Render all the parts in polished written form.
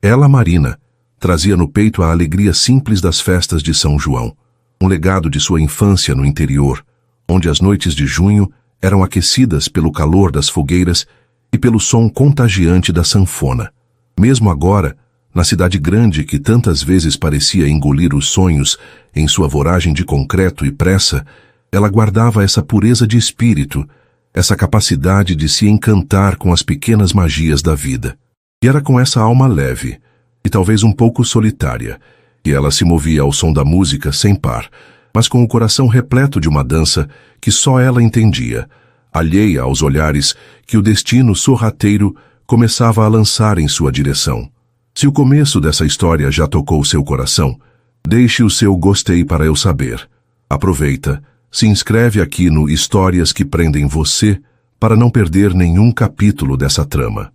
Ela, Marina, trazia no peito a alegria simples das festas de São João, um legado de sua infância no interior, onde as noites de junho eram aquecidas pelo calor das fogueiras e pelo som contagiante da sanfona. Mesmo agora, na cidade grande que tantas vezes parecia engolir os sonhos em sua voragem de concreto e pressa, ela guardava essa pureza de espírito, essa capacidade de se encantar com as pequenas magias da vida. E era com essa alma leve, e talvez um pouco solitária, que ela se movia ao som da música sem par, mas com o coração repleto de uma dança que só ela entendia, alheia aos olhares que o destino sorrateiro começava a lançar em sua direção. Se o começo dessa história já tocou seu coração, deixe o seu gostei para eu saber. Aproveita, se inscreve aqui no Histórias que Prendem Você para não perder nenhum capítulo dessa trama.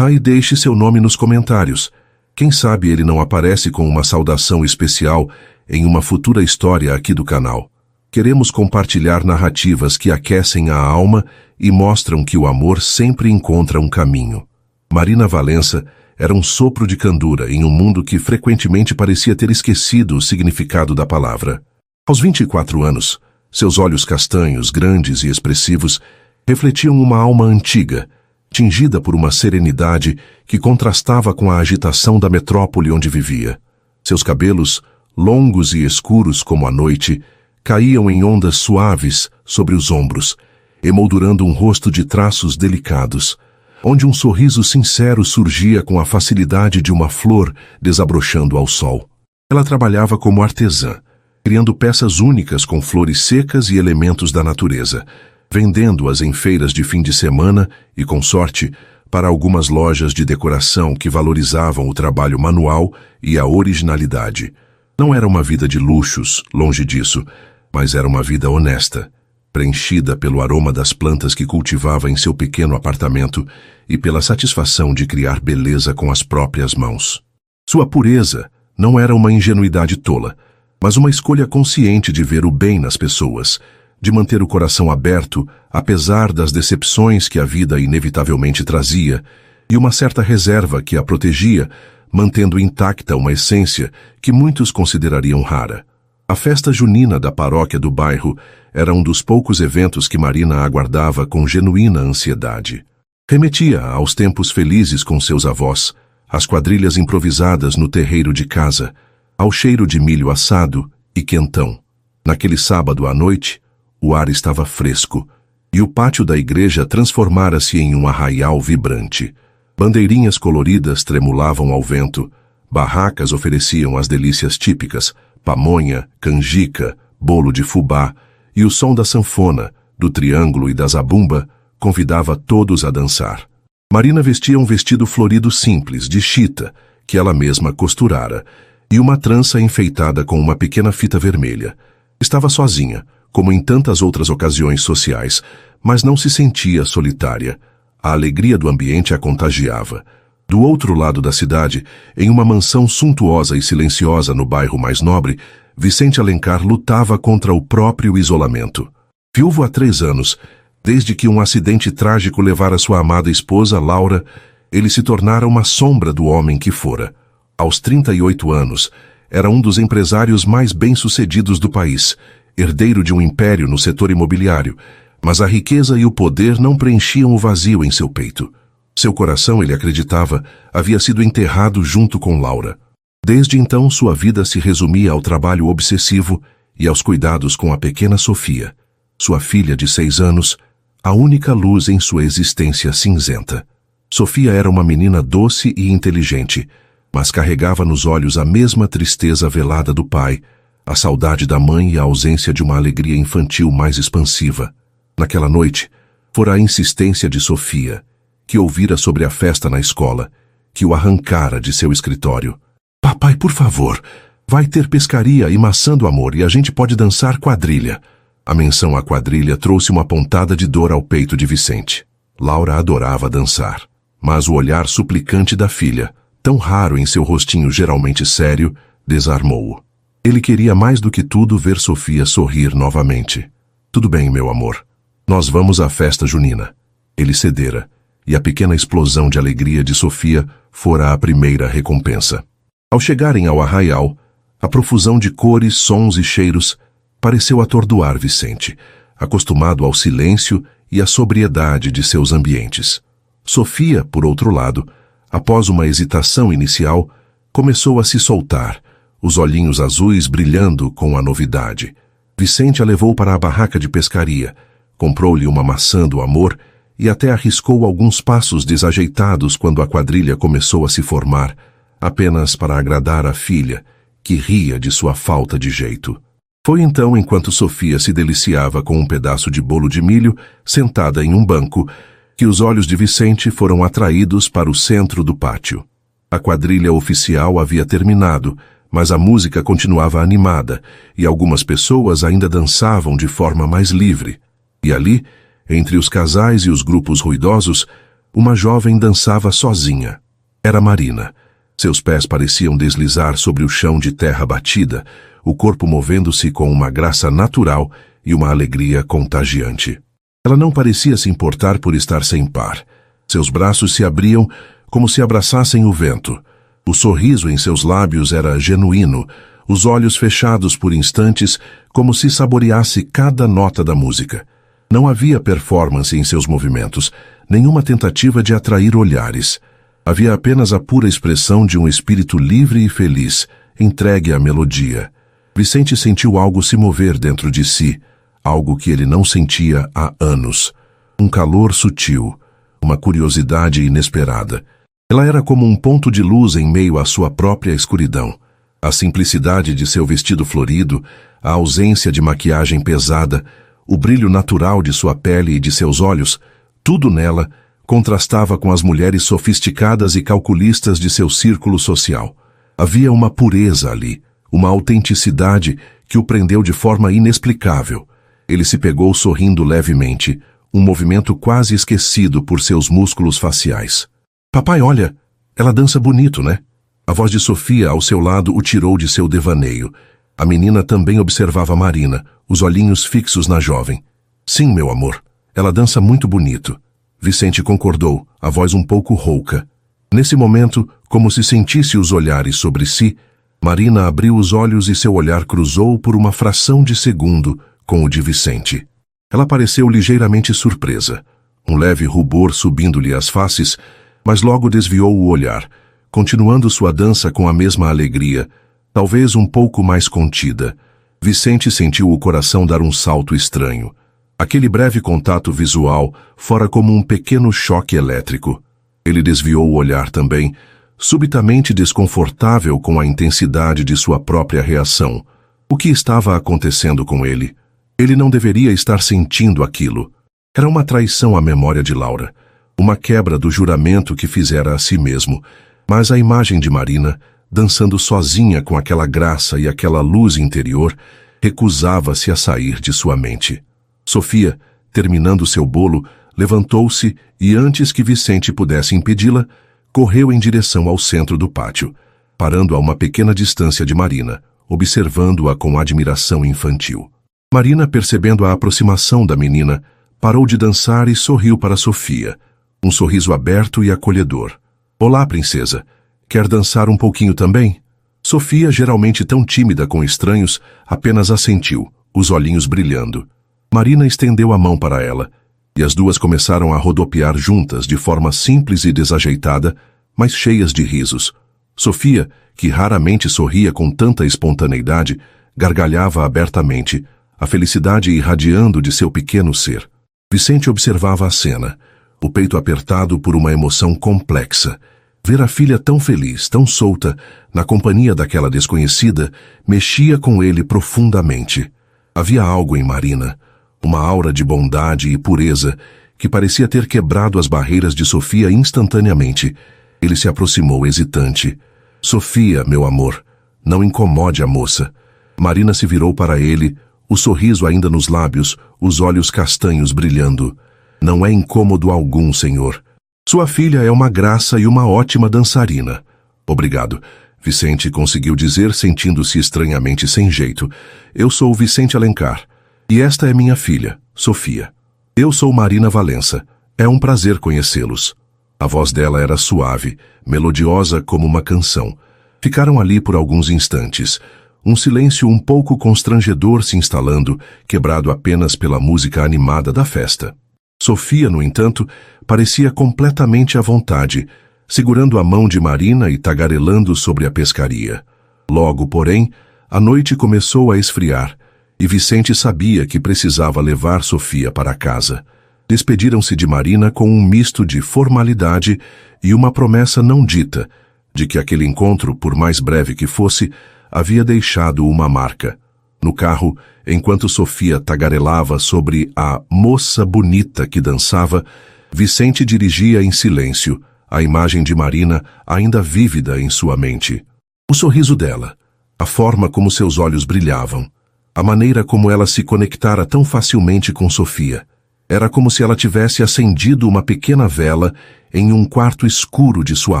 E deixe seu nome nos comentários. Quem sabe ele não aparece com uma saudação especial em uma futura história aqui do canal. Queremos compartilhar narrativas que aquecem a alma e mostram que o amor sempre encontra um caminho. Marina Valença era um sopro de candura em um mundo que frequentemente parecia ter esquecido o significado da palavra. Aos 24 anos, seus olhos castanhos, grandes e expressivos, refletiam uma alma antiga, tingida por uma serenidade que contrastava com a agitação da metrópole onde vivia. Seus cabelos, longos e escuros como a noite, caíam em ondas suaves sobre os ombros, emoldurando um rosto de traços delicados, onde um sorriso sincero surgia com a facilidade de uma flor desabrochando ao sol. Ela trabalhava como artesã, criando peças únicas com flores secas e elementos da natureza, vendendo-as em feiras de fim de semana e, com sorte, para algumas lojas de decoração que valorizavam o trabalho manual e a originalidade. Não era uma vida de luxos, longe disso, mas era uma vida honesta, preenchida pelo aroma das plantas que cultivava em seu pequeno apartamento e pela satisfação de criar beleza com as próprias mãos. Sua pureza não era uma ingenuidade tola, mas uma escolha consciente de ver o bem nas pessoas, de manter o coração aberto, apesar das decepções que a vida inevitavelmente trazia, e uma certa reserva que a protegia, mantendo intacta uma essência que muitos considerariam rara. A festa junina da paróquia do bairro era um dos poucos eventos que Marina aguardava com genuína ansiedade. Remetia aos tempos felizes com seus avós, às quadrilhas improvisadas no terreiro de casa, ao cheiro de milho assado e quentão. Naquele sábado à noite, o ar estava fresco, e o pátio da igreja transformara-se em um arraial vibrante. Bandeirinhas coloridas tremulavam ao vento, barracas ofereciam as delícias típicas, pamonha, canjica, bolo de fubá, e o som da sanfona, do triângulo e da zabumba convidava todos a dançar. Marina vestia um vestido florido simples, de chita, que ela mesma costurara, e uma trança enfeitada com uma pequena fita vermelha. Estava sozinha, como em tantas outras ocasiões sociais, mas não se sentia solitária. A alegria do ambiente a contagiava. Do outro lado da cidade, em uma mansão suntuosa e silenciosa no bairro mais nobre, Vicente Alencar lutava contra o próprio isolamento. Viúvo há 3 anos, desde que um acidente trágico levara sua amada esposa, Laura, ele se tornara uma sombra do homem que fora. Aos 38 anos, era um dos empresários mais bem-sucedidos do país, herdeiro de um império no setor imobiliário, mas a riqueza e o poder não preenchiam o vazio em seu peito. Seu coração, ele acreditava, havia sido enterrado junto com Laura. Desde então, sua vida se resumia ao trabalho obsessivo e aos cuidados com a pequena Sofia, sua filha de 6 anos, a única luz em sua existência cinzenta. Sofia era uma menina doce e inteligente, mas carregava nos olhos a mesma tristeza velada do pai, a saudade da mãe e a ausência de uma alegria infantil mais expansiva. Naquela noite, fora a insistência de Sofia, que ouvira sobre a festa na escola, que o arrancara de seu escritório. Papai, por favor, vai ter pescaria e maçã do amor e a gente pode dançar quadrilha. A menção à quadrilha trouxe uma pontada de dor ao peito de Vicente. Laura adorava dançar, mas o olhar suplicante da filha, tão raro em seu rostinho geralmente sério, desarmou-o. Ele queria mais do que tudo ver Sofia sorrir novamente. Tudo bem, meu amor. Nós vamos à festa junina. Ele cedera, e a pequena explosão de alegria de Sofia fora a primeira recompensa. Ao chegarem ao arraial, a profusão de cores, sons e cheiros pareceu atordoar Vicente, acostumado ao silêncio e à sobriedade de seus ambientes. Sofia, por outro lado, após uma hesitação inicial, começou a se soltar, os olhinhos azuis brilhando com a novidade. Vicente a levou para a barraca de pescaria, comprou-lhe uma maçã do amor e até arriscou alguns passos desajeitados quando a quadrilha começou a se formar, apenas para agradar a filha, que ria de sua falta de jeito. Foi então, enquanto Sofia se deliciava com um pedaço de bolo de milho, sentada em um banco, que os olhos de Vicente foram atraídos para o centro do pátio. A quadrilha oficial havia terminado, mas a música continuava animada, e algumas pessoas ainda dançavam de forma mais livre. E ali, entre os casais e os grupos ruidosos, uma jovem dançava sozinha. Era Marina. Seus pés pareciam deslizar sobre o chão de terra batida, o corpo movendo-se com uma graça natural e uma alegria contagiante. Ela não parecia se importar por estar sem par. Seus braços se abriam como se abraçassem o vento. O sorriso em seus lábios era genuíno, os olhos fechados por instantes como se saboreasse cada nota da música. Não havia performance em seus movimentos, nenhuma tentativa de atrair olhares. Havia apenas a pura expressão de um espírito livre e feliz, entregue à melodia. Vicente sentiu algo se mover dentro de si, algo que ele não sentia há anos. Um calor sutil, uma curiosidade inesperada. Ela era como um ponto de luz em meio à sua própria escuridão. A simplicidade de seu vestido florido, a ausência de maquiagem pesada, o brilho natural de sua pele e de seus olhos, tudo nela contrastava com as mulheres sofisticadas e calculistas de seu círculo social. Havia uma pureza ali, uma autenticidade que o prendeu de forma inexplicável. Ele se pegou sorrindo levemente, um movimento quase esquecido por seus músculos faciais. Papai, olha, ela dança bonito, né? A voz de Sofia ao seu lado o tirou de seu devaneio. A menina também observava Marina, os olhinhos fixos na jovem. Sim, meu amor, ela dança muito bonito. Vicente concordou, a voz um pouco rouca. Nesse momento, como se sentisse os olhares sobre si, Marina abriu os olhos e seu olhar cruzou por uma fração de segundo com o de Vicente. Ela pareceu ligeiramente surpresa, um leve rubor subindo-lhe as faces, mas logo desviou o olhar, continuando sua dança com a mesma alegria, talvez um pouco mais contida. Vicente sentiu o coração dar um salto estranho. Aquele breve contato visual fora como um pequeno choque elétrico. Ele desviou o olhar também, subitamente desconfortável com a intensidade de sua própria reação. O que estava acontecendo com ele? Ele não deveria estar sentindo aquilo. Era uma traição à memória de Laura, uma quebra do juramento que fizera a si mesmo, mas a imagem de Marina, dançando sozinha com aquela graça e aquela luz interior, recusava-se a sair de sua mente. Sofia, terminando seu bolo, levantou-se e, antes que Vicente pudesse impedi-la, correu em direção ao centro do pátio, parando a uma pequena distância de Marina, observando-a com admiração infantil. Marina, percebendo a aproximação da menina, parou de dançar e sorriu para Sofia, um sorriso aberto e acolhedor. Olá, princesa. Quer dançar um pouquinho também? Sofia, geralmente tão tímida com estranhos, apenas assentiu, os olhinhos brilhando. Marina estendeu a mão para ela, e as duas começaram a rodopiar juntas de forma simples e desajeitada, mas cheias de risos. Sofia, que raramente sorria com tanta espontaneidade, gargalhava abertamente, a felicidade irradiando de seu pequeno ser. Vicente observava a cena, o peito apertado por uma emoção complexa. Ver a filha tão feliz, tão solta, na companhia daquela desconhecida, mexia com ele profundamente. Havia algo em Marina, uma aura de bondade e pureza, que parecia ter quebrado as barreiras de Sofia instantaneamente. Ele se aproximou hesitante. Sofia, meu amor, não incomode a moça. Marina se virou para ele, o sorriso ainda nos lábios, os olhos castanhos brilhando. Não é incômodo algum, senhor. Sua filha é uma graça e uma ótima dançarina. Obrigado. Vicente conseguiu dizer, sentindo-se estranhamente sem jeito. Eu sou Vicente Alencar. E esta é minha filha, Sofia. Eu sou Marina Valença. É um prazer conhecê-los. A voz dela era suave, melodiosa como uma canção. Ficaram ali por alguns instantes, um silêncio um pouco constrangedor se instalando, quebrado apenas pela música animada da festa. Sofia, no entanto, parecia completamente à vontade, segurando a mão de Marina e tagarelando sobre a pescaria. Logo, porém, a noite começou a esfriar, e Vicente sabia que precisava levar Sofia para casa. Despediram-se de Marina com um misto de formalidade e uma promessa não dita, de que aquele encontro, por mais breve que fosse, havia deixado uma marca. No carro, enquanto Sofia tagarelava sobre a moça bonita que dançava, Vicente dirigia em silêncio, a imagem de Marina ainda vívida em sua mente. O sorriso dela, a forma como seus olhos brilhavam, a maneira como ela se conectara tão facilmente com Sofia. Era como se ela tivesse acendido uma pequena vela em um quarto escuro de sua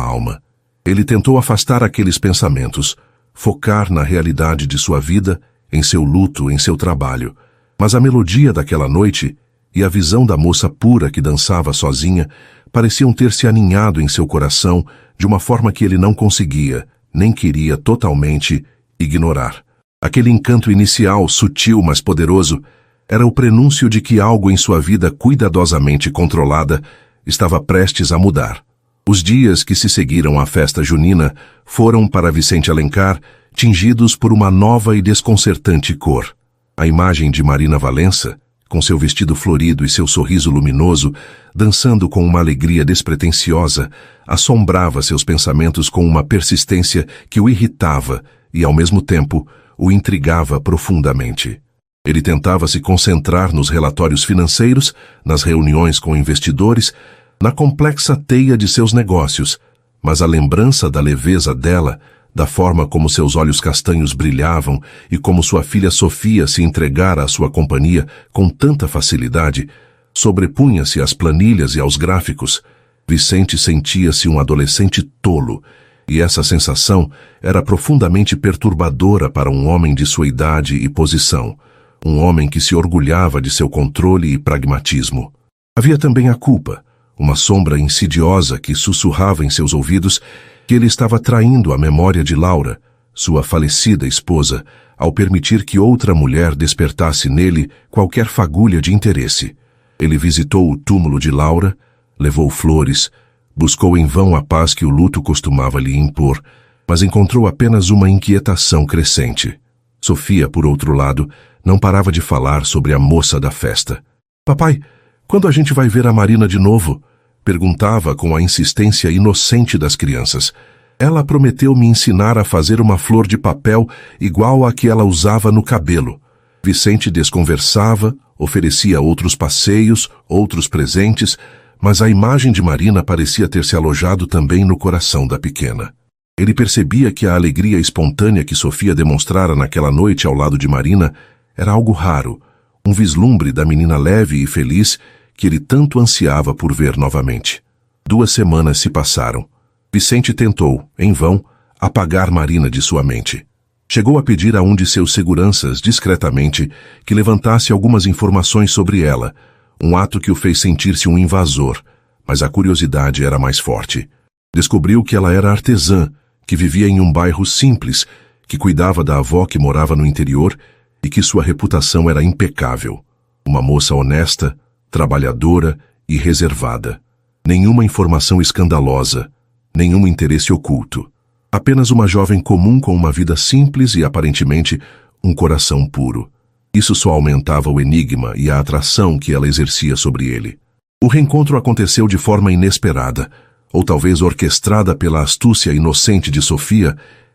alma. Ele tentou afastar aqueles pensamentos, focar na realidade de sua vida, em seu luto, em seu trabalho. Mas a melodia daquela noite e a visão da moça pura que dançava sozinha pareciam ter se aninhado em seu coração de uma forma que ele não conseguia, nem queria totalmente ignorar. Aquele encanto inicial, sutil, mas poderoso, era o prenúncio de que algo em sua vida cuidadosamente controlada estava prestes a mudar. Os dias que se seguiram à festa junina foram, para Vicente Alencar, tingidos por uma nova e desconcertante cor. A imagem de Marina Valença, com seu vestido florido e seu sorriso luminoso, dançando com uma alegria despretensiosa, assombrava seus pensamentos com uma persistência que o irritava e, ao mesmo tempo, o intrigava profundamente. Ele tentava se concentrar nos relatórios financeiros, nas reuniões com investidores, na complexa teia de seus negócios, mas a lembrança da leveza dela, da forma como seus olhos castanhos brilhavam e como sua filha Sofia se entregara à sua companhia com tanta facilidade, sobrepunha-se às planilhas e aos gráficos. Vicente sentia-se um adolescente tolo, e essa sensação era profundamente perturbadora para um homem de sua idade e posição, um homem que se orgulhava de seu controle e pragmatismo. Havia também a culpa, uma sombra insidiosa que sussurrava em seus ouvidos que ele estava traindo a memória de Laura, sua falecida esposa, ao permitir que outra mulher despertasse nele qualquer fagulha de interesse. Ele visitou o túmulo de Laura, levou flores, buscou em vão a paz que o luto costumava lhe impor, mas encontrou apenas uma inquietação crescente. Sofia, por outro lado, não parava de falar sobre a moça da festa. "Papai, quando a gente vai ver a Marina de novo?" perguntava com a insistência inocente das crianças. "Ela prometeu me ensinar a fazer uma flor de papel igual a que ela usava no cabelo." Vicente desconversava, oferecia outros passeios, outros presentes, mas a imagem de Marina parecia ter se alojado também no coração da pequena. Ele percebia que a alegria espontânea que Sofia demonstrara naquela noite ao lado de Marina era algo raro, um vislumbre da menina leve e feliz que ele tanto ansiava por ver novamente. 2 semanas se passaram. Vicente tentou, em vão, apagar Marina de sua mente. Chegou a pedir a um de seus seguranças, discretamente, que levantasse algumas informações sobre ela, um ato que o fez sentir-se um invasor, mas a curiosidade era mais forte. Descobriu que ela era artesã, que vivia em um bairro simples, que cuidava da avó que morava no interior e que sua reputação era impecável. Uma moça honesta, trabalhadora e reservada. Nenhuma informação escandalosa, nenhum interesse oculto. Apenas uma jovem comum com uma vida simples e, aparentemente, um coração puro. Isso só aumentava o enigma e a atração que ela exercia sobre ele. O reencontro aconteceu de forma inesperada, ou talvez orquestrada pela astúcia inocente de Sofia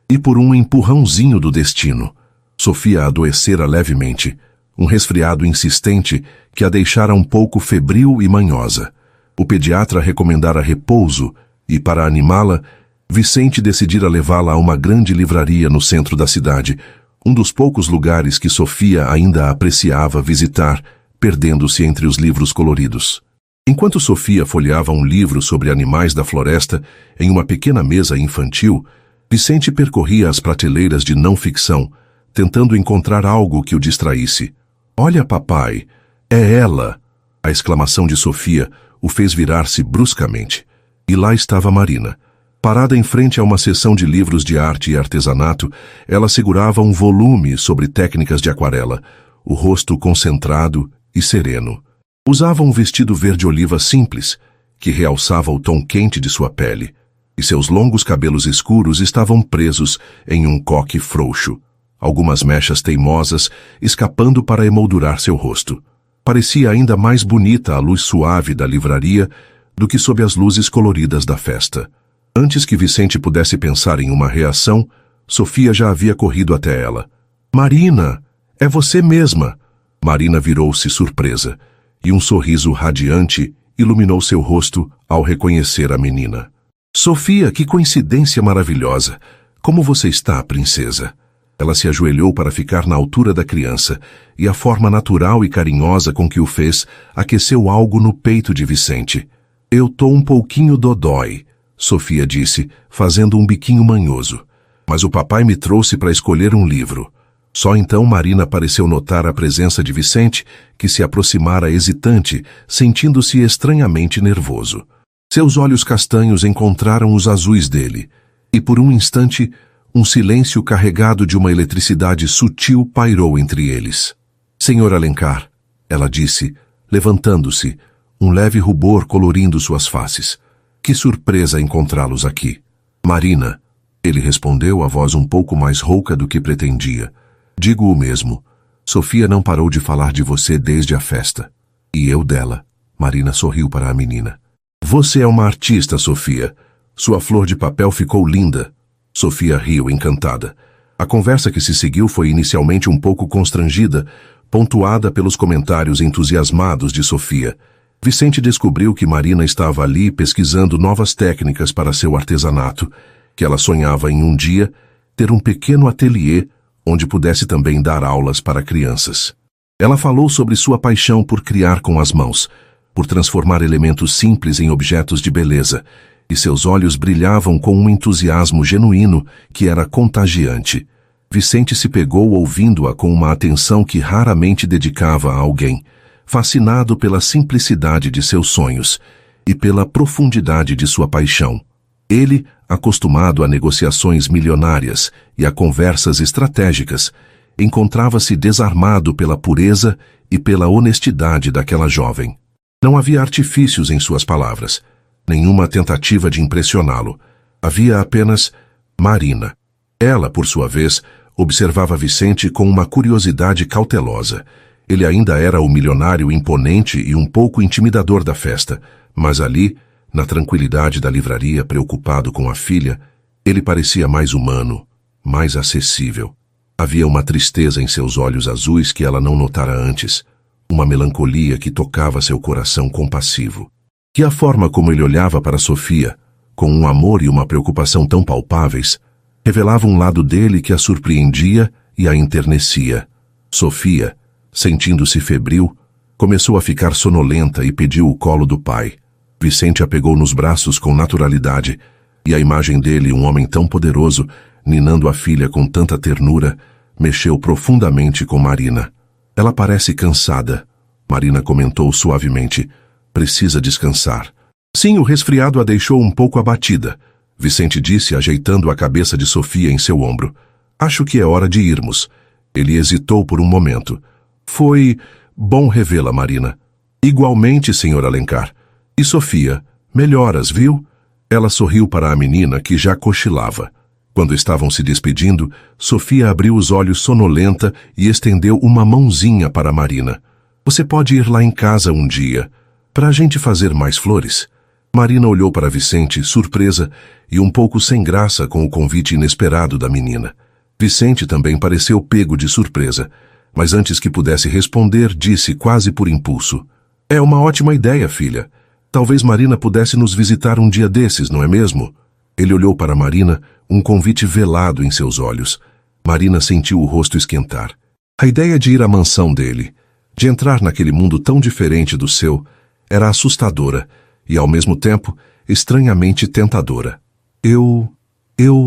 e por um empurrãozinho do destino. Sofia adoecera levemente, um resfriado insistente que a deixara um pouco febril e manhosa. O pediatra recomendara repouso e, para animá-la, Vicente decidira levá-la a uma grande livraria no centro da cidade, um dos poucos lugares que Sofia ainda apreciava visitar, perdendo-se entre os livros coloridos. Enquanto Sofia folheava um livro sobre animais da floresta em uma pequena mesa infantil, Vicente percorria as prateleiras de não-ficção, tentando encontrar algo que o distraísse. "Olha, papai, é ela!" A exclamação de Sofia o fez virar-se bruscamente. E lá estava Marina. Parada em frente a uma seção de livros de arte e artesanato, ela segurava um volume sobre técnicas de aquarela, o rosto concentrado e sereno. Usava um vestido verde-oliva simples, que realçava o tom quente de sua pele, e seus longos cabelos escuros estavam presos em um coque frouxo, algumas mechas teimosas escapando para emoldurar seu rosto. Parecia ainda mais bonita à luz suave da livraria do que sob as luzes coloridas da festa. Antes que Vicente pudesse pensar em uma reação, Sofia já havia corrido até ela. "Marina, é você mesma!" Marina virou-se surpresa, e um sorriso radiante iluminou seu rosto ao reconhecer a menina. "Sofia, que coincidência maravilhosa! Como você está, princesa?" Ela se ajoelhou para ficar na altura da criança, e a forma natural e carinhosa com que o fez aqueceu algo no peito de Vicente. "Eu tô um pouquinho dodói", Sofia disse, fazendo um biquinho manhoso. "Mas o papai me trouxe para escolher um livro." Só então Marina pareceu notar a presença de Vicente, que se aproximara hesitante, sentindo-se estranhamente nervoso. Seus olhos castanhos encontraram os azuis dele, e por um instante, um silêncio carregado de uma eletricidade sutil pairou entre eles. "Senhor Alencar", ela disse, levantando-se, um leve rubor colorindo suas faces. "Que surpresa encontrá-los aqui." "Marina", ele respondeu, a voz um pouco mais rouca do que pretendia. "Digo o mesmo. Sofia não parou de falar de você desde a festa. E eu dela." Marina sorriu para a menina. "Você é uma artista, Sofia. Sua flor de papel ficou linda." Sofia riu, encantada. A conversa que se seguiu foi inicialmente um pouco constrangida, pontuada pelos comentários entusiasmados de Sofia. Vicente descobriu que Marina estava ali pesquisando novas técnicas para seu artesanato, que ela sonhava em um dia ter um pequeno ateliê onde pudesse também dar aulas para crianças. Ela falou sobre sua paixão por criar com as mãos, por transformar elementos simples em objetos de beleza, e seus olhos brilhavam com um entusiasmo genuíno que era contagiante. Vicente se pegou ouvindo-a com uma atenção que raramente dedicava a alguém, fascinado pela simplicidade de seus sonhos e pela profundidade de sua paixão. Ele, acostumado a negociações milionárias e a conversas estratégicas, encontrava-se desarmado pela pureza e pela honestidade daquela jovem. Não havia artifícios em suas palavras, nenhuma tentativa de impressioná-lo. Havia apenas Marina. Ela, por sua vez, observava Vicente com uma curiosidade cautelosa. Ele ainda era o milionário imponente e um pouco intimidador da festa, mas ali, na tranquilidade da livraria, preocupado com a filha, ele parecia mais humano, mais acessível. Havia uma tristeza em seus olhos azuis que ela não notara antes, uma melancolia que tocava seu coração compassivo. Que a forma como ele olhava para Sofia, com um amor e uma preocupação tão palpáveis, revelava um lado dele que a surpreendia e a enternecia. Sofia, sentindo-se febril, começou a ficar sonolenta e pediu o colo do pai. Vicente a pegou nos braços com naturalidade, e a imagem dele, um homem tão poderoso, ninando a filha com tanta ternura, mexeu profundamente com Marina. "Ela parece cansada", Marina comentou suavemente. "Precisa descansar." "Sim, o resfriado a deixou um pouco abatida", Vicente disse, ajeitando a cabeça de Sofia em seu ombro. "Acho que é hora de irmos." Ele hesitou por um momento. "Foi bom revê-la, Marina." "Igualmente, senhor Alencar." "E Sofia, melhoras, viu?" Ela sorriu para a menina, que já cochilava. Quando estavam se despedindo, Sofia abriu os olhos sonolenta e estendeu uma mãozinha para Marina. "Você pode ir lá em casa um dia, para a gente fazer mais flores?" Marina olhou para Vicente, surpresa e um pouco sem graça com o convite inesperado da menina. Vicente também pareceu pego de surpresa, mas antes que pudesse responder, disse quase por impulso: "É uma ótima ideia, filha. Talvez Marina pudesse nos visitar um dia desses, não é mesmo?" Ele olhou para Marina, um convite velado em seus olhos. Marina sentiu o rosto esquentar. A ideia de ir à mansão dele, de entrar naquele mundo tão diferente do seu, era assustadora e, ao mesmo tempo, estranhamente tentadora. Eu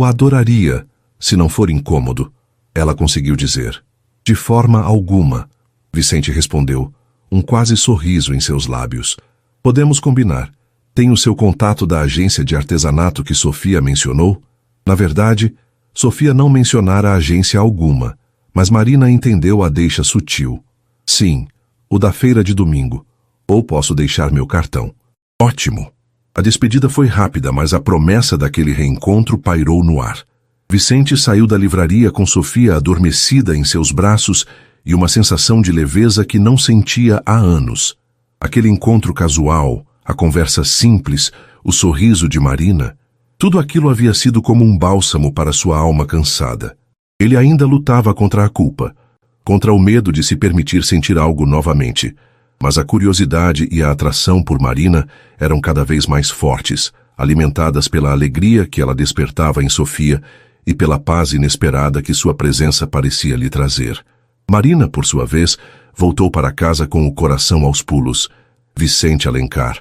adoraria, se não for incômodo", ela conseguiu dizer. "De forma alguma", Vicente respondeu, um quase sorriso em seus lábios. Podemos combinar. Tem o seu contato da agência de artesanato que Sofia mencionou? Na verdade, Sofia não mencionara agência alguma, mas Marina entendeu a deixa sutil. Sim, o da feira de domingo. Ou posso deixar meu cartão. Ótimo. A despedida foi rápida, mas a promessa daquele reencontro pairou no ar. Vicente saiu da livraria com Sofia adormecida em seus braços e uma sensação de leveza que não sentia há anos. Aquele encontro casual, a conversa simples, o sorriso de Marina, tudo aquilo havia sido como um bálsamo para sua alma cansada. Ele ainda lutava contra a culpa, contra o medo de se permitir sentir algo novamente, mas a curiosidade e a atração por Marina eram cada vez mais fortes, alimentadas pela alegria que ela despertava em Sofia e pela paz inesperada que sua presença parecia lhe trazer. Marina, por sua vez, voltou para casa com o coração aos pulos. Vicente Alencar,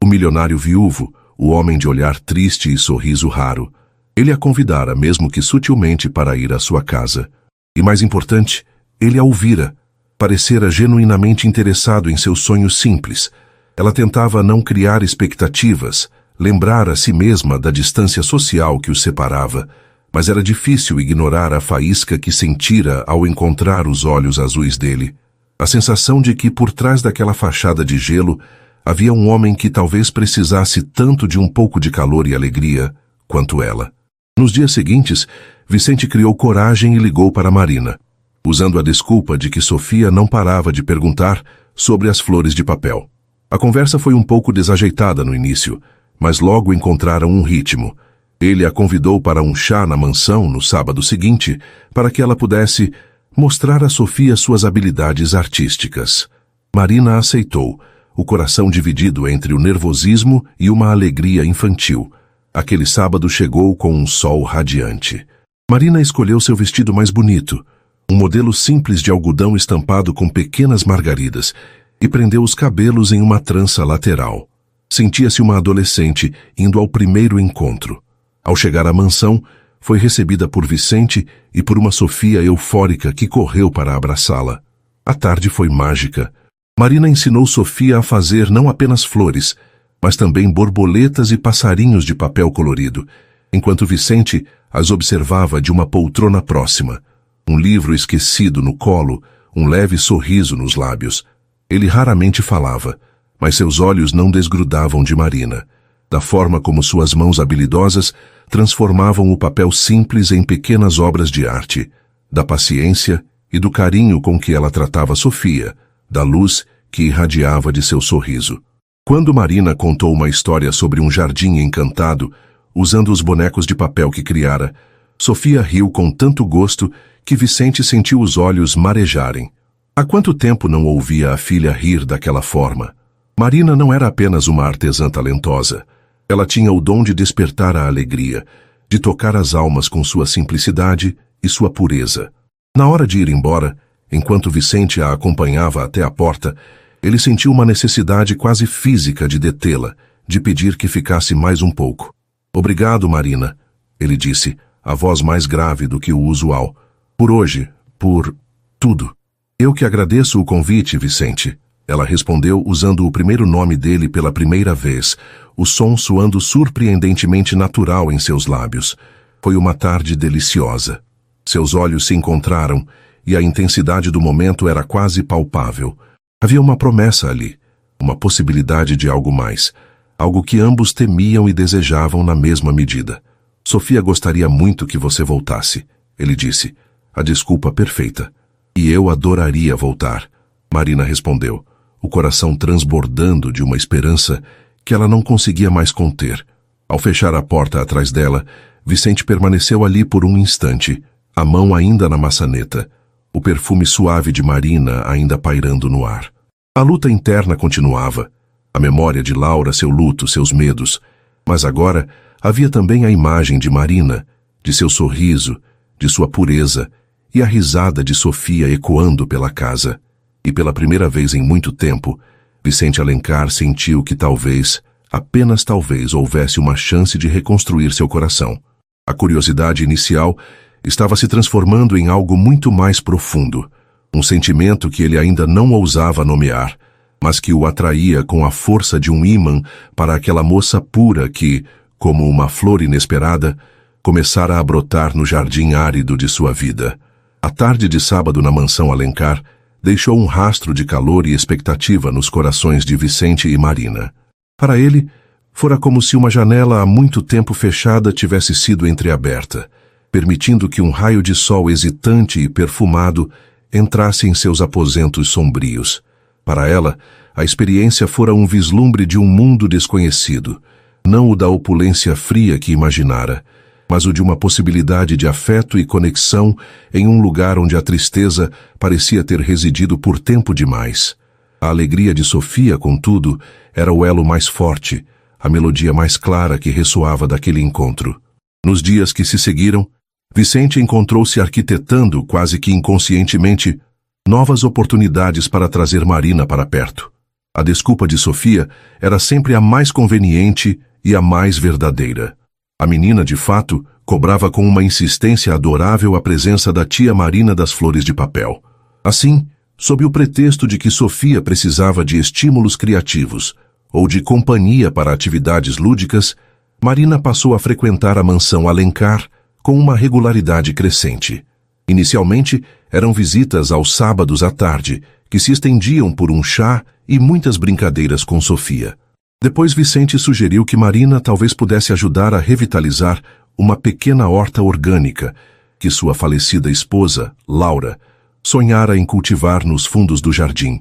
o milionário viúvo, o homem de olhar triste e sorriso raro. Ele a convidara, mesmo que sutilmente, para ir à sua casa. E mais importante, ele a ouvira. Parecera genuinamente interessado em seus sonhos simples. Ela tentava não criar expectativas, lembrar a si mesma da distância social que os separava, mas era difícil ignorar a faísca que sentira ao encontrar os olhos azuis dele. A sensação de que, por trás daquela fachada de gelo, havia um homem que talvez precisasse tanto de um pouco de calor e alegria quanto ela. Nos dias seguintes, Vicente criou coragem e ligou para Marina, usando a desculpa de que Sofia não parava de perguntar sobre as flores de papel. A conversa foi um pouco desajeitada no início, mas logo encontraram um ritmo. Ele a convidou para um chá na mansão no sábado seguinte, para que ela pudesse mostrar a Sofia suas habilidades artísticas. Marina aceitou, o coração dividido entre o nervosismo e uma alegria infantil. Aquele sábado chegou com um sol radiante. Marina escolheu seu vestido mais bonito, um modelo simples de algodão estampado com pequenas margaridas, e prendeu os cabelos em uma trança lateral. Sentia-se uma adolescente indo ao primeiro encontro. Ao chegar à mansão, foi recebida por Vicente e por uma Sofia eufórica que correu para abraçá-la. A tarde foi mágica. Marina ensinou Sofia a fazer não apenas flores, mas também borboletas e passarinhos de papel colorido, enquanto Vicente as observava de uma poltrona próxima, um livro esquecido no colo, um leve sorriso nos lábios. Ele raramente falava, mas seus olhos não desgrudavam de Marina, da forma como suas mãos habilidosas transformavam o papel simples em pequenas obras de arte, da paciência e do carinho com que ela tratava Sofia, da luz que irradiava de seu sorriso. Quando Marina contou uma história sobre um jardim encantado, usando os bonecos de papel que criara, Sofia riu com tanto gosto que Vicente sentiu os olhos marejarem. Há quanto tempo não ouvia a filha rir daquela forma? Marina não era apenas uma artesã talentosa. Ela tinha o dom de despertar a alegria, de tocar as almas com sua simplicidade e sua pureza. Na hora de ir embora, enquanto Vicente a acompanhava até a porta, ele sentiu uma necessidade quase física de detê-la, de pedir que ficasse mais um pouco. "Obrigado, Marina", ele disse, a voz mais grave do que o usual. "Por hoje, por tudo." "Eu que agradeço o convite, Vicente", ela respondeu usando o primeiro nome dele pela primeira vez, o som soando surpreendentemente natural em seus lábios. Foi uma tarde deliciosa. Seus olhos se encontraram e a intensidade do momento era quase palpável. Havia uma promessa ali, uma possibilidade de algo mais, algo que ambos temiam e desejavam na mesma medida. "Sofia gostaria muito que você voltasse", ele disse, a desculpa perfeita. "E eu adoraria voltar", Marina respondeu, o coração transbordando de uma esperança que ela não conseguia mais conter. Ao fechar a porta atrás dela, Vicente permaneceu ali por um instante, a mão ainda na maçaneta, o perfume suave de Marina ainda pairando no ar. A luta interna continuava, a memória de Laura, seu luto, seus medos, mas agora havia também a imagem de Marina, de seu sorriso, de sua pureza, e a risada de Sofia ecoando pela casa. E pela primeira vez em muito tempo, Vicente Alencar sentiu que talvez, apenas talvez, houvesse uma chance de reconstruir seu coração. A curiosidade inicial estava se transformando em algo muito mais profundo, um sentimento que ele ainda não ousava nomear, mas que o atraía com a força de um ímã para aquela moça pura que, como uma flor inesperada, começara a brotar no jardim árido de sua vida. A tarde de sábado na mansão Alencar deixou um rastro de calor e expectativa nos corações de Vicente e Marina. Para ele, fora como se uma janela há muito tempo fechada tivesse sido entreaberta, permitindo que um raio de sol hesitante e perfumado entrasse em seus aposentos sombrios. Para ela, a experiência fora um vislumbre de um mundo desconhecido, não o da opulência fria que imaginara, mas o de uma possibilidade de afeto e conexão em um lugar onde a tristeza parecia ter residido por tempo demais. A alegria de Sofia, contudo, era o elo mais forte, a melodia mais clara que ressoava daquele encontro. Nos dias que se seguiram, Vicente encontrou-se arquitetando, quase que inconscientemente, novas oportunidades para trazer Marina para perto. A desculpa de Sofia era sempre a mais conveniente e a mais verdadeira. A menina, de fato, cobrava com uma insistência adorável a presença da tia Marina das Flores de Papel. Assim, sob o pretexto de que Sofia precisava de estímulos criativos ou de companhia para atividades lúdicas, Marina passou a frequentar a mansão Alencar com uma regularidade crescente. Inicialmente, eram visitas aos sábados à tarde, que se estendiam por um chá e muitas brincadeiras com Sofia. Depois Vicente sugeriu que Marina talvez pudesse ajudar a revitalizar uma pequena horta orgânica que sua falecida esposa, Laura, sonhara em cultivar nos fundos do jardim,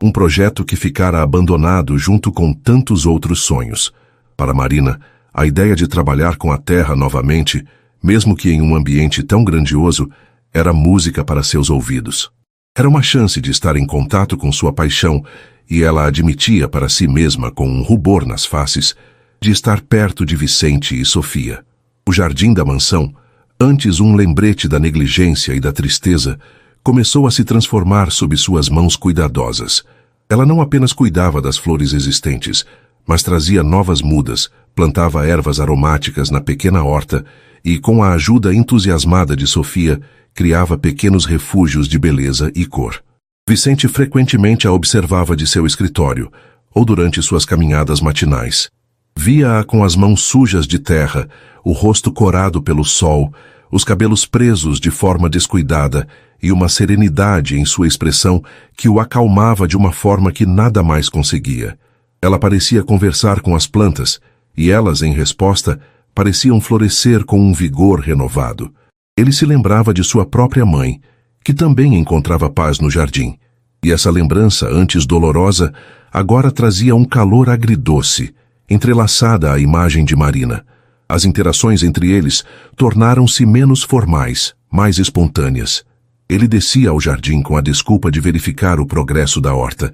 um projeto que ficara abandonado junto com tantos outros sonhos. Para Marina, a ideia de trabalhar com a terra novamente, mesmo que em um ambiente tão grandioso, era música para seus ouvidos. Era uma chance de estar em contato com sua paixão, e ela admitia para si mesma, com um rubor nas faces, de estar perto de Vicente e Sofia. O jardim da mansão, antes um lembrete da negligência e da tristeza, começou a se transformar sob suas mãos cuidadosas. Ela não apenas cuidava das flores existentes, mas trazia novas mudas, plantava ervas aromáticas na pequena horta e, com a ajuda entusiasmada de Sofia, criava pequenos refúgios de beleza e cor. Vicente frequentemente a observava de seu escritório, ou durante suas caminhadas matinais. Via-a com as mãos sujas de terra, o rosto corado pelo sol, os cabelos presos de forma descuidada e uma serenidade em sua expressão que o acalmava de uma forma que nada mais conseguia. Ela parecia conversar com as plantas, e elas, em resposta, pareciam florescer com um vigor renovado. Ele se lembrava de sua própria mãe, que também encontrava paz no jardim, e essa lembrança, antes dolorosa, agora trazia um calor agridoce, entrelaçada à imagem de Marina. As interações entre eles tornaram-se menos formais, mais espontâneas. Ele descia ao jardim com a desculpa de verificar o progresso da horta,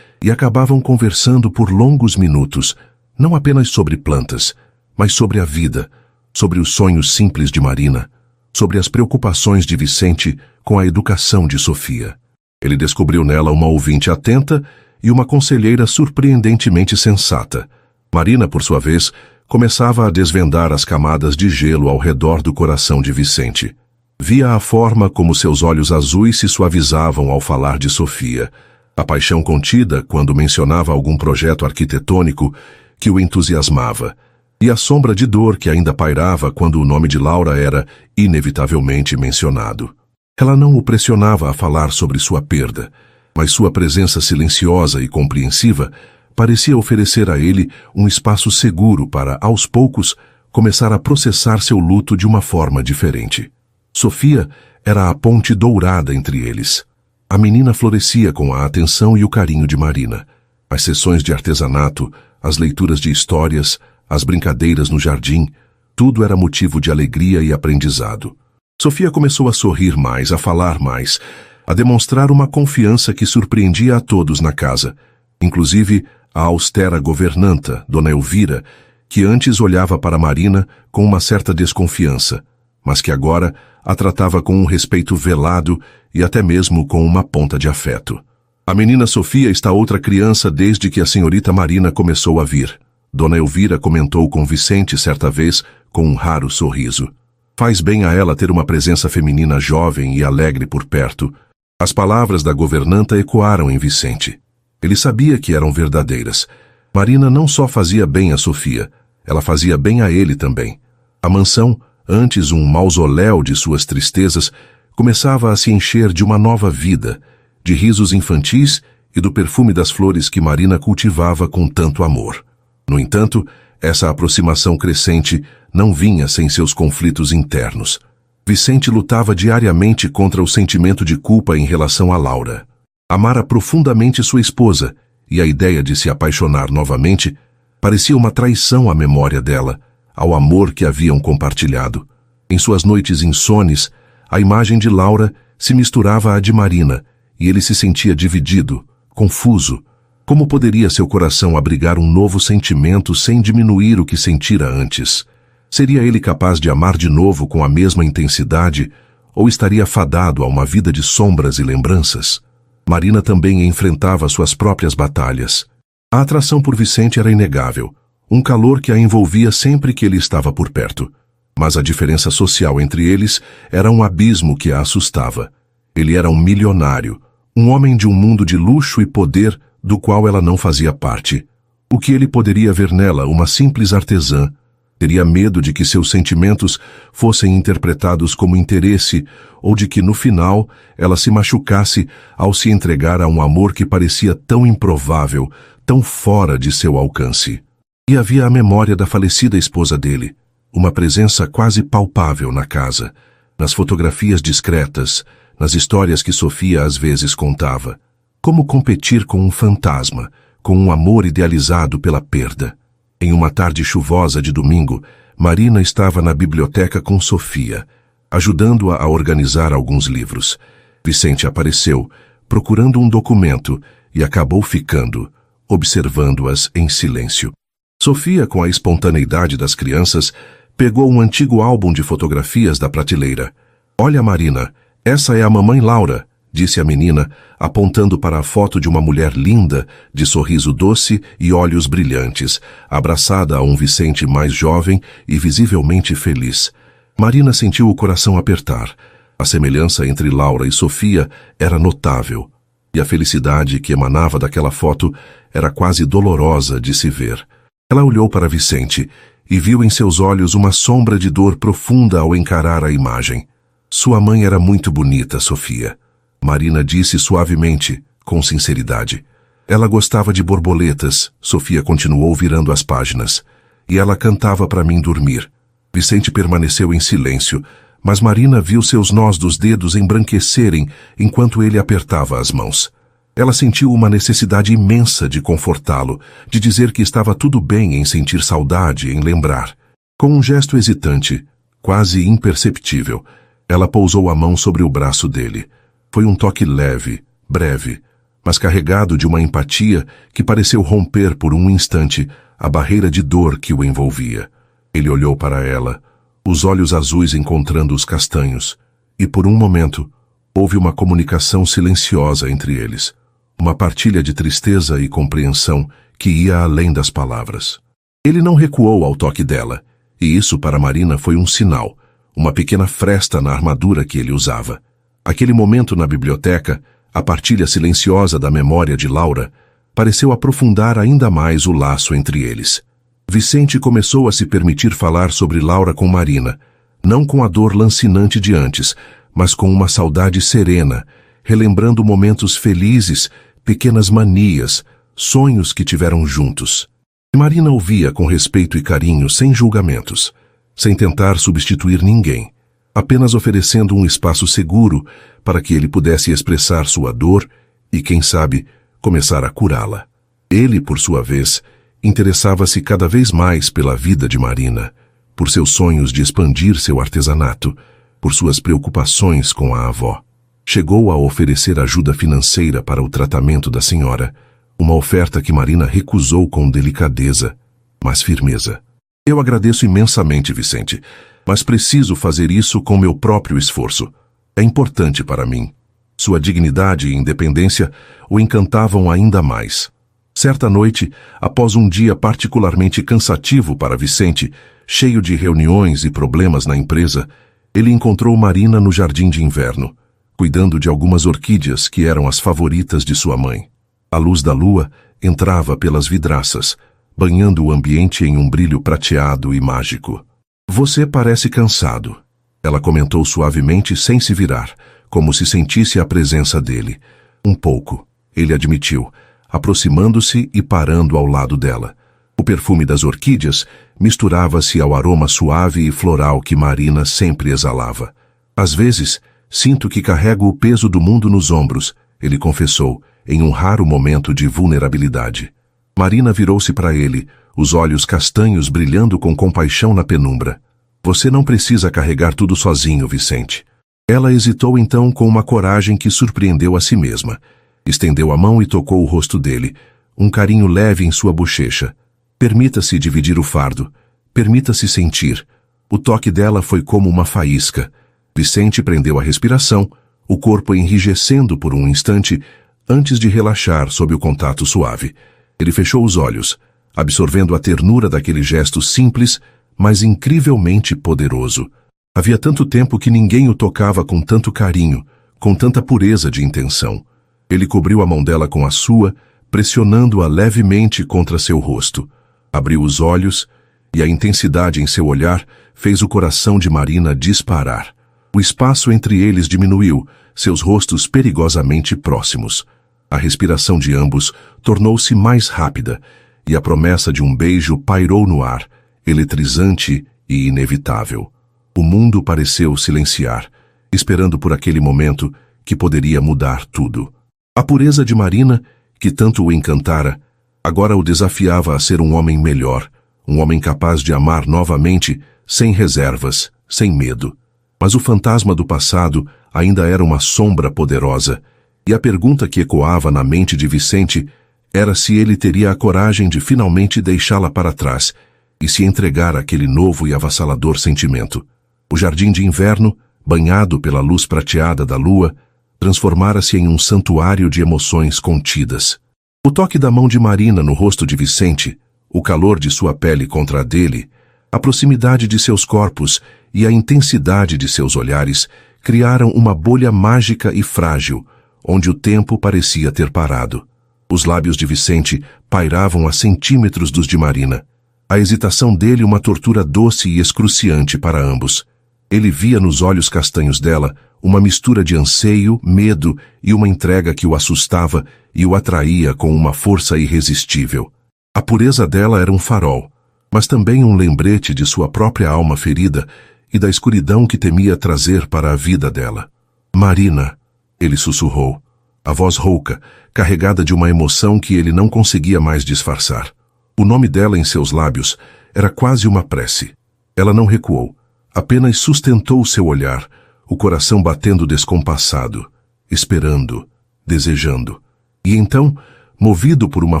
e acabavam conversando por longos minutos, não apenas sobre plantas, mas sobre a vida, sobre os sonhos simples de Marina, sobre as preocupações de Vicente com a educação de Sofia. Ele descobriu nela uma ouvinte atenta e uma conselheira surpreendentemente sensata. Marina, por sua vez, começava a desvendar as camadas de gelo ao redor do coração de Vicente. Via a forma como seus olhos azuis se suavizavam ao falar de Sofia, a paixão contida quando mencionava algum projeto arquitetônico que o entusiasmava, e a sombra de dor que ainda pairava quando o nome de Laura era inevitavelmente mencionado. Ela não o pressionava a falar sobre sua perda, mas sua presença silenciosa e compreensiva parecia oferecer a ele um espaço seguro para, aos poucos, começar a processar seu luto de uma forma diferente. Sofia era a ponte dourada entre eles. A menina florescia com a atenção e o carinho de Marina. As sessões de artesanato, as leituras de histórias, as brincadeiras no jardim, tudo era motivo de alegria e aprendizado. Sofia começou a sorrir mais, a falar mais, a demonstrar uma confiança que surpreendia a todos na casa, inclusive a austera governanta, Dona Elvira, que antes olhava para Marina com uma certa desconfiança, mas que agora a tratava com um respeito velado e até mesmo com uma ponta de afeto. A menina Sofia está outra criança desde que a senhorita Marina começou a vir. Dona Elvira comentou com Vicente certa vez com um raro sorriso. Faz bem a ela ter uma presença feminina jovem e alegre por perto. As palavras da governanta ecoaram em Vicente. Ele sabia que eram verdadeiras. Marina não só fazia bem a Sofia, ela fazia bem a ele também. A mansão, antes um mausoléu de suas tristezas, começava a se encher de uma nova vida, de risos infantis e do perfume das flores que Marina cultivava com tanto amor. No entanto, essa aproximação crescente não vinha sem seus conflitos internos. Vicente lutava diariamente contra o sentimento de culpa em relação a Laura. Amara profundamente sua esposa, e a ideia de se apaixonar novamente parecia uma traição à memória dela, ao amor que haviam compartilhado. Em suas noites insones, a imagem de Laura se misturava à de Marina, e ele se sentia dividido, confuso. Como poderia seu coração abrigar um novo sentimento sem diminuir o que sentira antes? Seria ele capaz de amar de novo com a mesma intensidade, ou estaria fadado a uma vida de sombras e lembranças? Marina também enfrentava suas próprias batalhas. A atração por Vicente era inegável, um calor que a envolvia sempre que ele estava por perto. Mas a diferença social entre eles era um abismo que a assustava. Ele era um milionário, um homem de um mundo de luxo e poder do qual ela não fazia parte. O que ele poderia ver nela, uma simples artesã? Teria medo de que seus sentimentos fossem interpretados como interesse ou de que, no final, ela se machucasse ao se entregar a um amor que parecia tão improvável, tão fora de seu alcance. E havia a memória da falecida esposa dele, uma presença quase palpável na casa, nas fotografias discretas, nas histórias que Sofia às vezes contava. Como competir com um fantasma, com um amor idealizado pela perda? Em uma tarde chuvosa de domingo, Marina estava na biblioteca com Sofia, ajudando-a a organizar alguns livros. Vicente apareceu, procurando um documento, e acabou ficando, observando-as em silêncio. Sofia, com a espontaneidade das crianças, pegou um antigo álbum de fotografias da prateleira. "Olha, Marina, essa é a mamãe Laura", disse a menina, apontando para a foto de uma mulher linda, de sorriso doce e olhos brilhantes, abraçada a um Vicente mais jovem e visivelmente feliz. Marina sentiu o coração apertar. A semelhança entre Laura e Sofia era notável, e a felicidade que emanava daquela foto era quase dolorosa de se ver. Ela olhou para Vicente e viu em seus olhos uma sombra de dor profunda ao encarar a imagem. "Sua mãe era muito bonita, Sofia", Marina disse suavemente, com sinceridade. "Ela gostava de borboletas", Sofia continuou virando as páginas. "E ela cantava para mim dormir." Vicente permaneceu em silêncio, mas Marina viu seus nós dos dedos embranquecerem enquanto ele apertava as mãos. Ela sentiu uma necessidade imensa de confortá-lo, de dizer que estava tudo bem em sentir saudade, em lembrar. Com um gesto hesitante, quase imperceptível, ela pousou a mão sobre o braço dele. Foi um toque leve, breve, mas carregado de uma empatia que pareceu romper por um instante a barreira de dor que o envolvia. Ele olhou para ela, os olhos azuis encontrando os castanhos, e por um momento houve uma comunicação silenciosa entre eles, uma partilha de tristeza e compreensão que ia além das palavras. Ele não recuou ao toque dela, e isso para Marina foi um sinal, uma pequena fresta na armadura que ele usava. Aquele momento na biblioteca, a partilha silenciosa da memória de Laura, pareceu aprofundar ainda mais o laço entre eles. Vicente começou a se permitir falar sobre Laura com Marina, não com a dor lancinante de antes, mas com uma saudade serena, relembrando momentos felizes, pequenas manias, sonhos que tiveram juntos. E Marina ouvia com respeito e carinho, sem julgamentos, sem tentar substituir ninguém, apenas oferecendo um espaço seguro para que ele pudesse expressar sua dor e, quem sabe, começar a curá-la. Ele, por sua vez, interessava-se cada vez mais pela vida de Marina, por seus sonhos de expandir seu artesanato, por suas preocupações com a avó. Chegou a oferecer ajuda financeira para o tratamento da senhora, uma oferta que Marina recusou com delicadeza, mas firmeza. "Eu agradeço imensamente, Vicente, mas preciso fazer isso com meu próprio esforço. É importante para mim." Sua dignidade e independência o encantavam ainda mais. Certa noite, após um dia particularmente cansativo para Vicente, cheio de reuniões e problemas na empresa, ele encontrou Marina no jardim de inverno, cuidando de algumas orquídeas que eram as favoritas de sua mãe. A luz da lua entrava pelas vidraças, banhando o ambiente em um brilho prateado e mágico. Você parece cansado, ela comentou suavemente sem se virar, como se sentisse a presença dele. Um pouco, ele admitiu, aproximando-se e parando ao lado dela. O perfume das orquídeas misturava-se ao aroma suave e floral que Marina sempre exalava. Às vezes, sinto que carrego o peso do mundo nos ombros, ele confessou, em um raro momento de vulnerabilidade. Marina virou-se para ele, os olhos castanhos brilhando com compaixão na penumbra. Você não precisa carregar tudo sozinho, Vicente. Ela hesitou então com uma coragem que surpreendeu a si mesma. Estendeu a mão e tocou o rosto dele, um carinho leve em sua bochecha. Permita-se dividir o fardo. Permita-se sentir. O toque dela foi como uma faísca. Vicente prendeu a respiração, o corpo enrijecendo por um instante, antes de relaxar sob o contato suave. Ele fechou os olhos, absorvendo a ternura daquele gesto simples, mas incrivelmente poderoso. Havia tanto tempo que ninguém o tocava com tanto carinho, com tanta pureza de intenção. Ele cobriu a mão dela com a sua, pressionando-a levemente contra seu rosto. Abriu os olhos, e a intensidade em seu olhar fez o coração de Marina disparar. O espaço entre eles diminuiu, seus rostos perigosamente próximos. A respiração de ambos tornou-se mais rápida, e a promessa de um beijo pairou no ar, eletrizante e inevitável. O mundo pareceu silenciar, esperando por aquele momento que poderia mudar tudo. A pureza de Marina, que tanto o encantara, agora o desafiava a ser um homem melhor, um homem capaz de amar novamente, sem reservas, sem medo. Mas o fantasma do passado ainda era uma sombra poderosa, e a pergunta que ecoava na mente de Vicente era se ele teria a coragem de finalmente deixá-la para trás e se entregar àquele novo e avassalador sentimento. O jardim de inverno, banhado pela luz prateada da lua, transformara-se em um santuário de emoções contidas. O toque da mão de Marina no rosto de Vicente, o calor de sua pele contra a dele, a proximidade de seus corpos e a intensidade de seus olhares criaram uma bolha mágica e frágil, onde o tempo parecia ter parado. Os lábios de Vicente pairavam a centímetros dos de Marina. A hesitação dele uma tortura doce e excruciante para ambos. Ele via nos olhos castanhos dela uma mistura de anseio, medo e uma entrega que o assustava e o atraía com uma força irresistível. A pureza dela era um farol, mas também um lembrete de sua própria alma ferida e da escuridão que temia trazer para a vida dela. Marina, ele sussurrou, a voz rouca, carregada de uma emoção que ele não conseguia mais disfarçar. O nome dela em seus lábios era quase uma prece. Ela não recuou, apenas sustentou seu olhar, o coração batendo descompassado, esperando, desejando. E então, movido por uma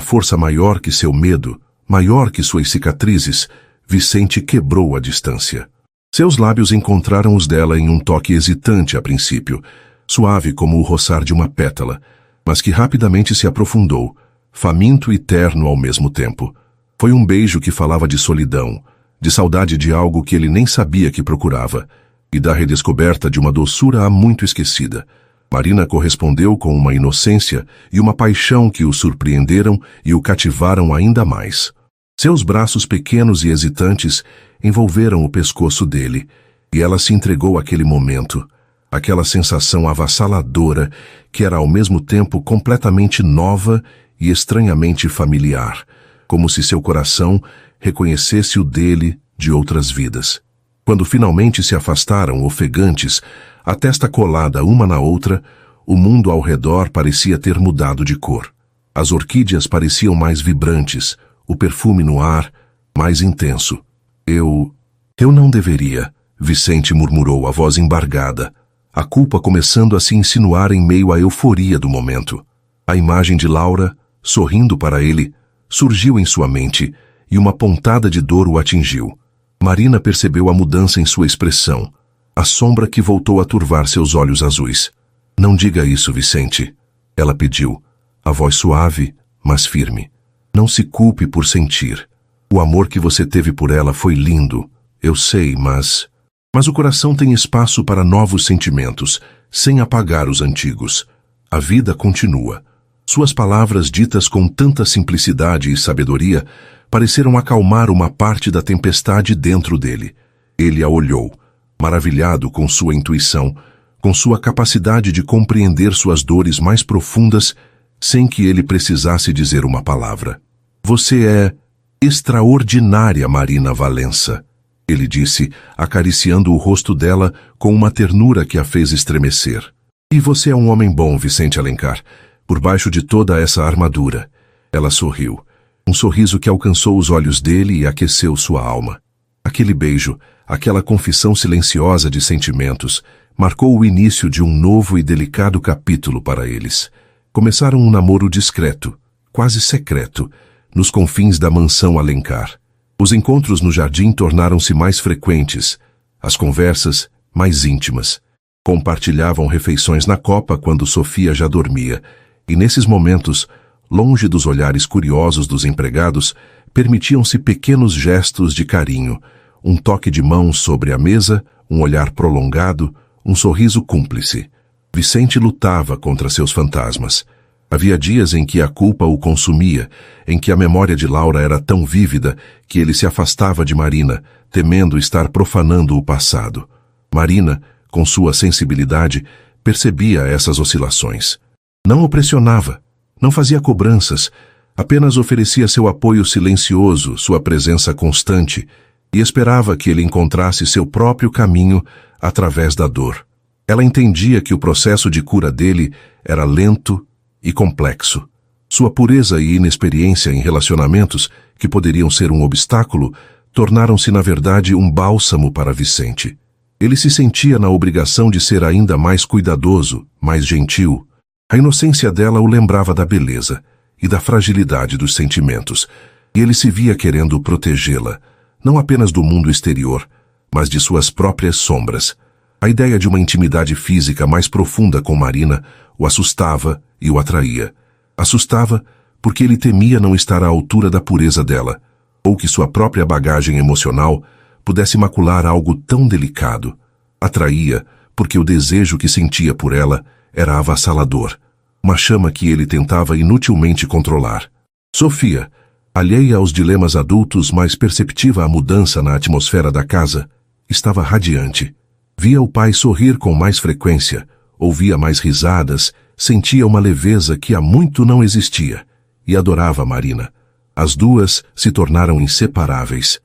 força maior que seu medo, maior que suas cicatrizes, Vicente quebrou a distância. Seus lábios encontraram os dela em um toque hesitante a princípio, suave como o roçar de uma pétala, mas que rapidamente se aprofundou, faminto e terno ao mesmo tempo. Foi um beijo que falava de solidão, de saudade de algo que ele nem sabia que procurava, e da redescoberta de uma doçura há muito esquecida. Marina correspondeu com uma inocência e uma paixão que o surpreenderam e o cativaram ainda mais. Seus braços pequenos e hesitantes envolveram o pescoço dele, e ela se entregou àquele momento, aquela sensação avassaladora que era ao mesmo tempo completamente nova e estranhamente familiar, como se seu coração reconhecesse o dele de outras vidas. Quando finalmente se afastaram ofegantes, a testa colada uma na outra, o mundo ao redor parecia ter mudado de cor. As orquídeas pareciam mais vibrantes, o perfume no ar mais intenso. Eu não deveria, Vicente murmurou, a voz embargada, a culpa começando a se insinuar em meio à euforia do momento. A imagem de Laura, sorrindo para ele, surgiu em sua mente e uma pontada de dor o atingiu. Marina percebeu a mudança em sua expressão, a sombra que voltou a turvar seus olhos azuis. Não diga isso, Vicente, ela pediu, a voz suave, mas firme. Não se culpe por sentir. O amor que você teve por ela foi lindo, eu sei, mas o coração tem espaço para novos sentimentos, sem apagar os antigos. A vida continua. Suas palavras, ditas com tanta simplicidade e sabedoria, pareceram acalmar uma parte da tempestade dentro dele. Ele a olhou, maravilhado com sua intuição, com sua capacidade de compreender suas dores mais profundas, sem que ele precisasse dizer uma palavra. Você é extraordinária, Marina Valença, ele disse, acariciando o rosto dela com uma ternura que a fez estremecer. E você é um homem bom, Vicente Alencar, por baixo de toda essa armadura. Ela sorriu, um sorriso que alcançou os olhos dele e aqueceu sua alma. Aquele beijo, aquela confissão silenciosa de sentimentos, marcou o início de um novo e delicado capítulo para eles. Começaram um namoro discreto, quase secreto, nos confins da mansão Alencar. Os encontros no jardim tornaram-se mais frequentes, as conversas mais íntimas. Compartilhavam refeições na copa quando Sofia já dormia, e nesses momentos, longe dos olhares curiosos dos empregados, permitiam-se pequenos gestos de carinho, um toque de mão sobre a mesa, um olhar prolongado, um sorriso cúmplice. Vicente lutava contra seus fantasmas. Havia dias em que a culpa o consumia, em que a memória de Laura era tão vívida que ele se afastava de Marina, temendo estar profanando o passado. Marina, com sua sensibilidade, percebia essas oscilações. Não o pressionava, não fazia cobranças, apenas oferecia seu apoio silencioso, sua presença constante, e esperava que ele encontrasse seu próprio caminho através da dor. Ela entendia que o processo de cura dele era lento e complexo. Sua pureza e inexperiência em relacionamentos, que poderiam ser um obstáculo, tornaram-se na verdade um bálsamo para Vicente. Ele se sentia na obrigação de ser ainda mais cuidadoso, mais gentil. A inocência dela o lembrava da beleza e da fragilidade dos sentimentos, e ele se via querendo protegê-la, não apenas do mundo exterior, mas de suas próprias sombras. A ideia de uma intimidade física mais profunda com Marina o assustava e o atraía. Assustava porque ele temia não estar à altura da pureza dela, ou que sua própria bagagem emocional pudesse macular algo tão delicado. Atraía porque o desejo que sentia por ela era avassalador, uma chama que ele tentava inutilmente controlar. Sofia, alheia aos dilemas adultos, mas perceptiva à mudança na atmosfera da casa, estava radiante. Via o pai sorrir com mais frequência, ouvia mais risadas, sentia uma leveza que há muito não existia, e adorava Marina. As duas se tornaram inseparáveis.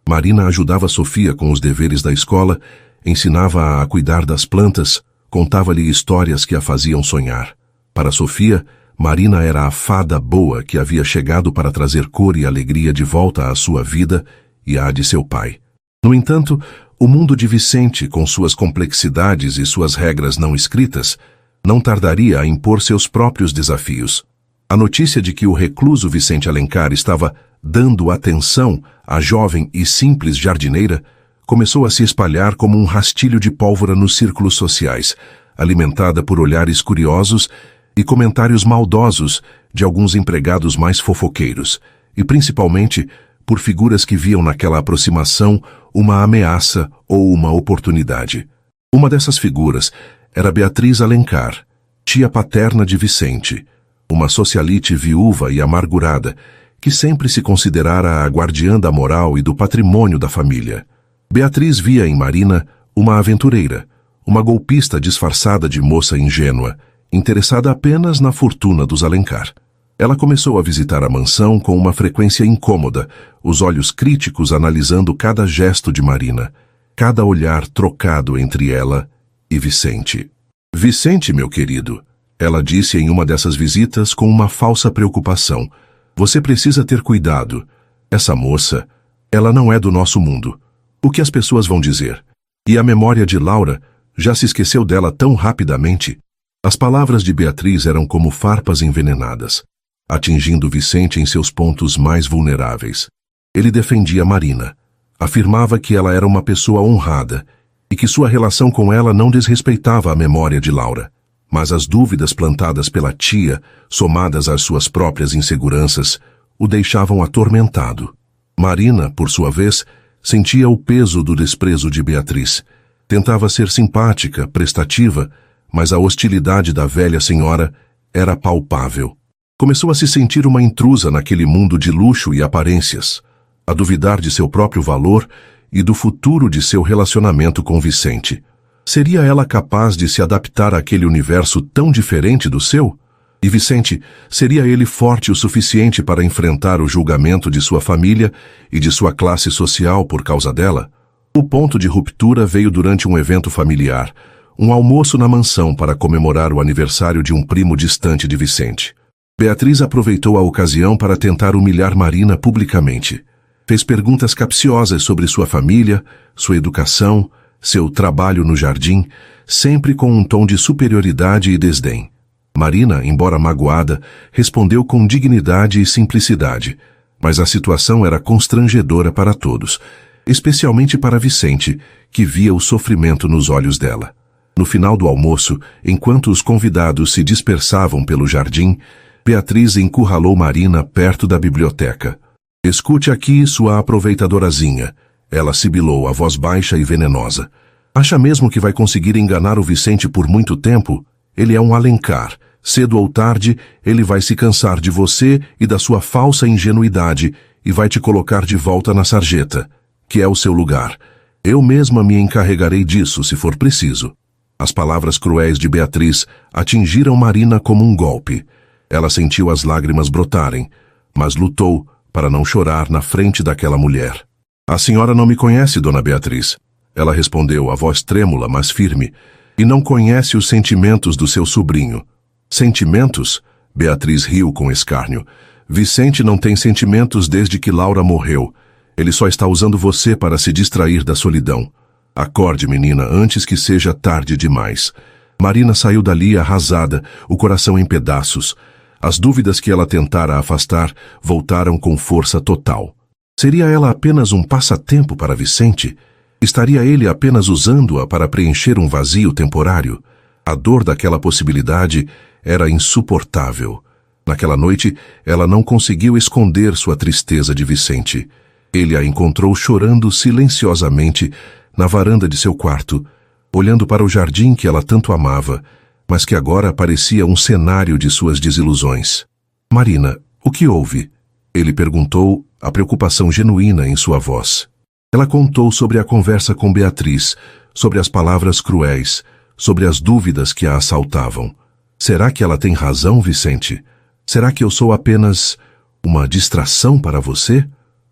Marina ajudava Sofia com os deveres da escola, ensinava-a a cuidar das plantas, contava-lhe histórias que a faziam sonhar. Para Sofia, Marina era a fada boa que havia chegado para trazer cor e alegria de volta à sua vida e à de seu pai. No entanto, o mundo de Vicente, com suas complexidades e suas regras não escritas, não tardaria a impor seus próprios desafios. A notícia de que o recluso Vicente Alencar estava dando atenção à jovem e simples jardineira começou a se espalhar como um rastilho de pólvora nos círculos sociais, alimentada por olhares curiosos e comentários maldosos de alguns empregados mais fofoqueiros, e principalmente por figuras que viam naquela aproximação uma ameaça ou uma oportunidade. Uma dessas figuras era Beatriz Alencar, tia paterna de Vicente, uma socialite viúva e amargurada, que sempre se considerara a guardiã da moral e do patrimônio da família. Beatriz via em Marina uma aventureira, uma golpista disfarçada de moça ingênua, interessada apenas na fortuna dos Alencar. Ela começou a visitar a mansão com uma frequência incômoda, os olhos críticos analisando cada gesto de Marina, cada olhar trocado entre ela e Vicente. Vicente, meu querido, ela disse em uma dessas visitas com uma falsa preocupação, você precisa ter cuidado. Essa moça, ela não é do nosso mundo. O que as pessoas vão dizer? E a memória de Laura já se esqueceu dela tão rapidamente? As palavras de Beatriz eram como farpas envenenadas, atingindo Vicente em seus pontos mais vulneráveis. Ele defendia Marina, afirmava que ela era uma pessoa honrada e que sua relação com ela não desrespeitava a memória de Laura. Mas as dúvidas plantadas pela tia, somadas às suas próprias inseguranças, o deixavam atormentado. Marina, por sua vez, sentia o peso do desprezo de Beatriz. Tentava ser simpática, prestativa, mas a hostilidade da velha senhora era palpável. Começou a se sentir uma intrusa naquele mundo de luxo e aparências, a duvidar de seu próprio valor e do futuro de seu relacionamento com Vicente. Seria ela capaz de se adaptar àquele universo tão diferente do seu? E Vicente, seria ele forte o suficiente para enfrentar o julgamento de sua família e de sua classe social por causa dela? O ponto de ruptura veio durante um evento familiar, um almoço na mansão para comemorar o aniversário de um primo distante de Vicente. Beatriz aproveitou a ocasião para tentar humilhar Marina publicamente. Fez perguntas capciosas sobre sua família, sua educação, seu trabalho no jardim, sempre com um tom de superioridade e desdém. Marina, embora magoada, respondeu com dignidade e simplicidade, mas a situação era constrangedora para todos, especialmente para Vicente, que via o sofrimento nos olhos dela. No final do almoço, enquanto os convidados se dispersavam pelo jardim, Beatriz encurralou Marina perto da biblioteca. "Escute aqui, sua aproveitadorazinha", ela sibilou a voz baixa e venenosa. "Acha mesmo que vai conseguir enganar o Vicente por muito tempo? Ele é um Alencar. Cedo ou tarde, ele vai se cansar de você e da sua falsa ingenuidade e vai te colocar de volta na sarjeta, que é o seu lugar. Eu mesma me encarregarei disso, se for preciso." As palavras cruéis de Beatriz atingiram Marina como um golpe. Ela sentiu as lágrimas brotarem, mas lutou para não chorar na frente daquela mulher. "A senhora não me conhece, dona Beatriz", ela respondeu, a voz trêmula, mas firme, "e não conhece os sentimentos do seu sobrinho." "Sentimentos?" Beatriz riu com escárnio. "Vicente não tem sentimentos desde que Laura morreu. Ele só está usando você para se distrair da solidão. Acorde, menina, antes que seja tarde demais." Marina saiu dali arrasada, o coração em pedaços. As dúvidas que ela tentara afastar voltaram com força total. Seria ela apenas um passatempo para Vicente? Estaria ele apenas usando-a para preencher um vazio temporário? A dor daquela possibilidade era insuportável. Naquela noite, ela não conseguiu esconder sua tristeza de Vicente. Ele a encontrou chorando silenciosamente na varanda de seu quarto, olhando para o jardim que ela tanto amava, mas que agora parecia um cenário de suas desilusões. "Marina, o que houve?" ele perguntou, a preocupação genuína em sua voz. Ela contou sobre a conversa com Beatriz, sobre as palavras cruéis, sobre as dúvidas que a assaltavam. "Será que ela tem razão, Vicente? Será que eu sou apenas uma distração para você?"